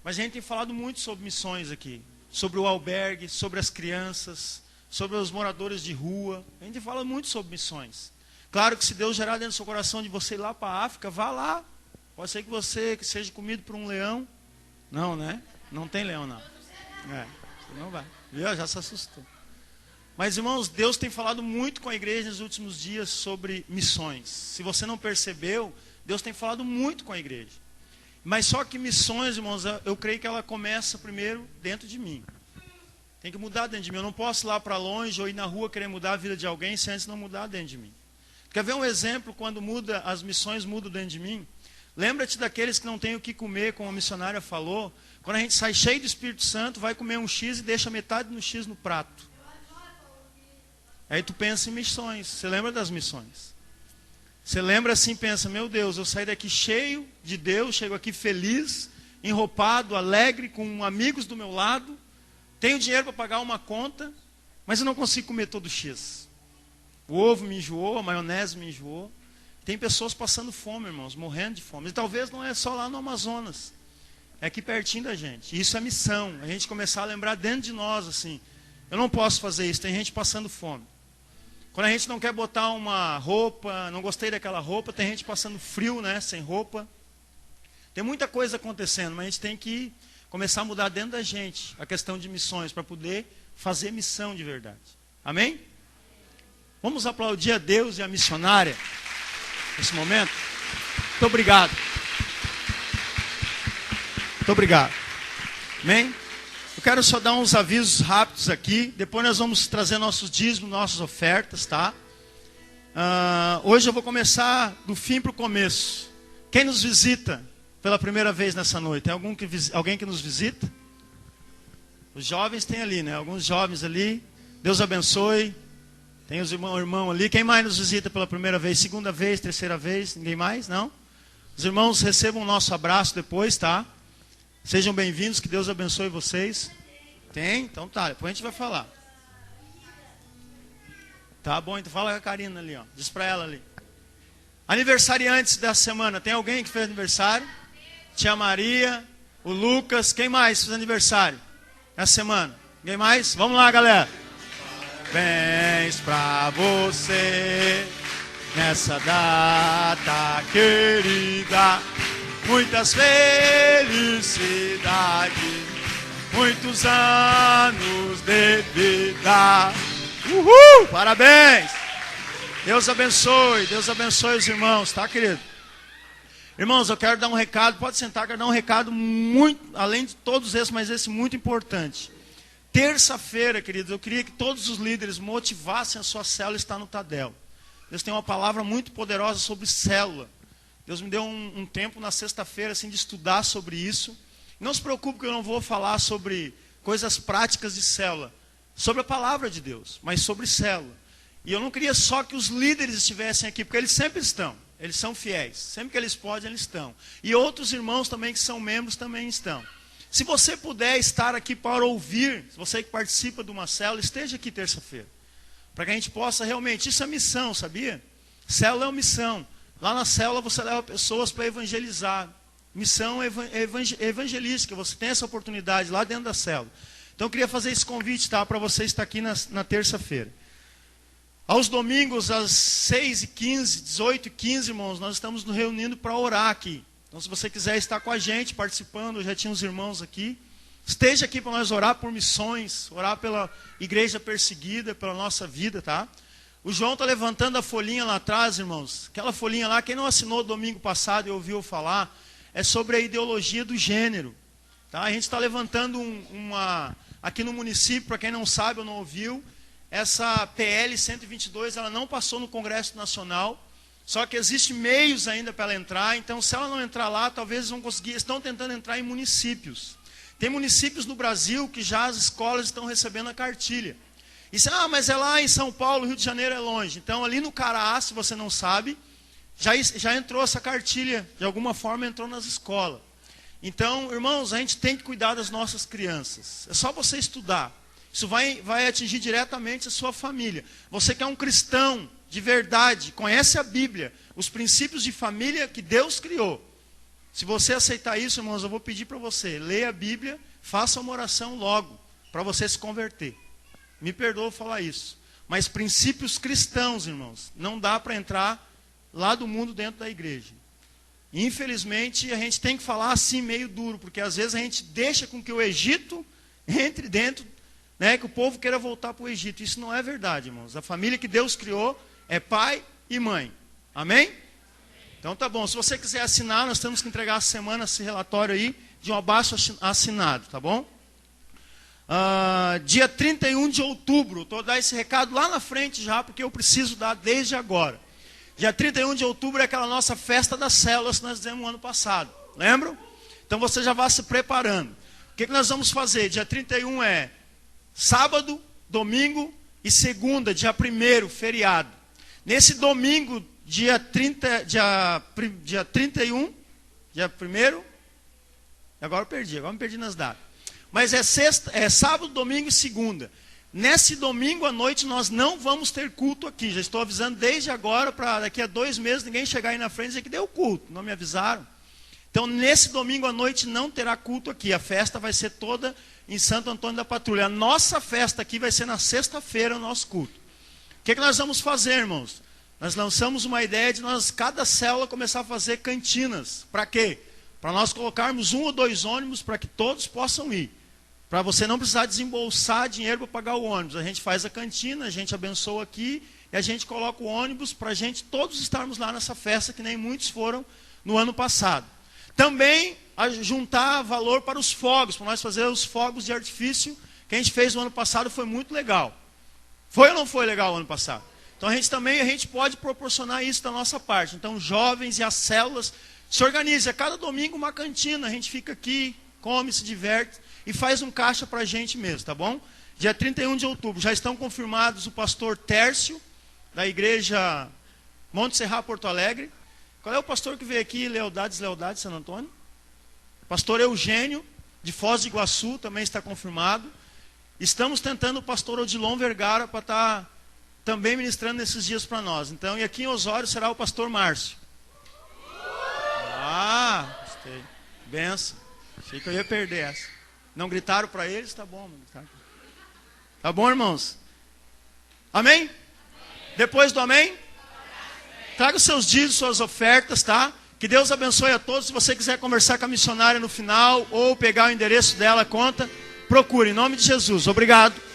mas a gente tem falado muito sobre missões aqui, sobre o albergue, sobre as crianças, sobre os moradores de rua. A gente fala muito sobre missões. Claro que se Deus gerar dentro do seu coração de você ir lá para a África, vá lá. Pode ser que você seja comido por um leão. Não, né? Não tem leão, não. Você não vai. Viu? Já se assustou. Mas, irmãos, Deus tem falado muito com a igreja nos últimos dias sobre missões. Se você não percebeu, Deus tem falado muito com a igreja. Mas só que missões, irmãos, eu creio que ela começa primeiro dentro de mim. Tem que mudar dentro de mim. Eu não posso ir lá para longe ou ir na rua querer mudar a vida de alguém se antes não mudar dentro de mim. Quer ver um exemplo quando as missões mudam dentro de mim? Lembra-te daqueles que não têm o que comer, como a missionária falou. Quando a gente sai cheio do Espírito Santo, vai comer um X e deixa metade do X no prato. Aí tu pensa em missões. Você lembra das missões? Você lembra assim, pensa, meu Deus, eu saí daqui cheio de Deus, chego aqui feliz, enropado, alegre, com amigos do meu lado, tenho dinheiro para pagar uma conta, mas eu não consigo comer todo o X. O ovo me enjoou, a maionese me enjoou. Tem pessoas passando fome, irmãos, morrendo de fome. E talvez não é só lá no Amazonas. É aqui pertinho da gente. Isso é missão. A gente começar a lembrar dentro de nós, assim. Eu não posso fazer isso, tem gente passando fome. Quando a gente não quer botar uma roupa, não gostei daquela roupa, tem gente passando frio, né, sem roupa. Tem muita coisa acontecendo, mas a gente tem que começar a mudar dentro da gente a questão de missões, para poder fazer missão de verdade. Amém? Vamos aplaudir a Deus e a missionária nesse momento? Muito obrigado. Muito obrigado. Amém? Eu quero só dar uns avisos rápidos aqui. Depois nós vamos trazer nossos dízimos, nossas ofertas, tá? Hoje eu vou começar do fim para o começo. Quem nos visita pela primeira vez nessa noite? Tem alguém que nos visita? Os jovens tem ali, né? Alguns jovens ali. Deus abençoe. Tem os irmãos ali. Quem mais nos visita pela primeira vez? Segunda vez, terceira vez? Ninguém mais? Não? Os irmãos recebam o nosso abraço depois, tá? Sejam bem-vindos, que Deus abençoe vocês. Tem? Então tá, depois a gente vai falar. Tá bom, então fala com a Karina ali, ó. Diz pra ela ali. Aniversariantes dessa semana, tem alguém que fez aniversário? Tia Maria, o Lucas, quem mais fez aniversário essa semana? Ninguém mais? Vamos lá, galera. Parabéns pra você nessa data querida. Muitas felicidades, muitos anos de vida. Uhul! Parabéns! Deus abençoe os irmãos, tá, querido? Irmãos, eu quero dar um recado, pode sentar, quero dar um recado muito, além de todos esses, mas esse muito importante. Terça-feira, queridos, eu queria que todos os líderes motivassem a sua célula a estar no Tadel. Deus tem uma palavra muito poderosa sobre célula. Deus me deu um tempo na sexta-feira assim, de estudar sobre isso. Não se preocupe que eu não vou falar sobre coisas práticas de célula, sobre a palavra de Deus, mas sobre célula. E eu não queria só que os líderes estivessem aqui, porque eles sempre estão, eles são fiéis, sempre que eles podem, eles estão. E outros irmãos também que são membros também estão. Se você puder estar aqui para ouvir, se você que participa de uma célula, esteja aqui terça-feira. Para que a gente possa realmente, isso é missão, sabia? Célula é uma missão. Lá na célula você leva pessoas para evangelizar. Missão evangelística, você tem essa oportunidade lá dentro da célula. Então eu queria fazer esse convite, tá, para você estar aqui na terça-feira. Aos domingos, às 6h15, 18h15, irmãos, nós estamos nos reunindo para orar aqui. Então se você quiser estar com a gente, participando, já tinha os irmãos aqui. Esteja aqui para nós orar por missões, orar pela igreja perseguida, pela nossa vida, tá? O João está levantando a folhinha lá atrás, irmãos. Aquela folhinha lá, quem não assinou domingo passado e ouviu falar, é sobre a ideologia do gênero. Tá? A gente está levantando aqui no município, para quem não sabe ou não ouviu, essa PL 122, ela não passou no Congresso Nacional, só que existem meios ainda para ela entrar, então se ela não entrar lá, talvez eles vão conseguir, estão tentando entrar em municípios. Tem municípios no Brasil que já as escolas estão recebendo a cartilha. E se, mas é lá em São Paulo, Rio de Janeiro é longe. Então ali no Caraá, se você não sabe, já entrou essa cartilha, de alguma forma entrou nas escolas. Então, irmãos, a gente tem que cuidar das nossas crianças. É só você estudar. Isso vai atingir diretamente a sua família. Você que é um cristão de verdade, conhece a Bíblia, os princípios de família que Deus criou. Se você aceitar isso, irmãos, eu vou pedir para você, leia a Bíblia, faça uma oração logo, para você se converter. Me perdoa falar isso. Mas princípios cristãos, irmãos, não dá para entrar lá do mundo dentro da igreja. Infelizmente, a gente tem que falar assim meio duro, porque às vezes a gente deixa com que o Egito entre dentro, né, que o povo queira voltar para o Egito. Isso não é verdade, irmãos. A família que Deus criou é pai e mãe. Amém? Então tá bom. Se você quiser assinar, nós temos que entregar a semana esse relatório aí de um abaixo assinado, tá bom? Dia 31 de outubro, estou dando esse recado lá na frente já, porque eu preciso dar desde agora. Dia 31 de outubro é aquela nossa festa das células que nós fizemos no ano passado. Lembram? Então você já vai se preparando. O que nós vamos fazer? Dia 31 é sábado, domingo e segunda, dia 1º, feriado. Nesse domingo, dia 31, dia 1º, agora me perdi nas datas. Mas é sábado, domingo e segunda. Nesse domingo à noite nós não vamos ter culto aqui. Já estou avisando desde agora, para daqui a 2 meses ninguém chegar aí na frente e dizer que deu culto. Não me avisaram. Então nesse domingo à noite não terá culto aqui. A festa vai ser toda em Santo Antônio da Patrulha. A nossa festa aqui vai ser na sexta-feira, o nosso culto. O que nós vamos fazer, irmãos? Nós lançamos uma ideia de cada célula começar a fazer cantinas. Para quê? Para nós colocarmos 1 ou 2 ônibus para que todos possam ir. Para você não precisar desembolsar dinheiro para pagar o ônibus. A gente faz a cantina, a gente abençoa aqui e a gente coloca o ônibus para a gente todos estarmos lá nessa festa, que nem muitos foram no ano passado. Também juntar valor para os fogos, para nós fazer os fogos de artifício que a gente fez no ano passado, foi muito legal. Foi ou não foi legal o ano passado? Então a gente pode proporcionar isso da nossa parte. Então os jovens e as células se organizam. Cada domingo uma cantina, a gente fica aqui, come, se diverte e faz um caixa para a gente mesmo, tá bom? Dia 31 de outubro, já estão confirmados o pastor Tércio, da igreja Monte Serra, Porto Alegre. Qual é o pastor que veio aqui, Lealdade, San Antônio? Pastor Eugênio, de Foz do Iguaçu, também está confirmado. Estamos tentando o pastor Odilon Vergara para estar também ministrando nesses dias para nós. Então, e aqui em Osório será o pastor Márcio. Ah, gostei. Benção. Achei que eu ia perder essa. Não gritaram para eles? Tá bom. Tá bom, irmãos? Amém? Depois do amém? Traga os seus dízimos, suas ofertas, tá? Que Deus abençoe a todos. Se você quiser conversar com a missionária no final ou pegar o endereço dela, conta, procure. Em nome de Jesus. Obrigado.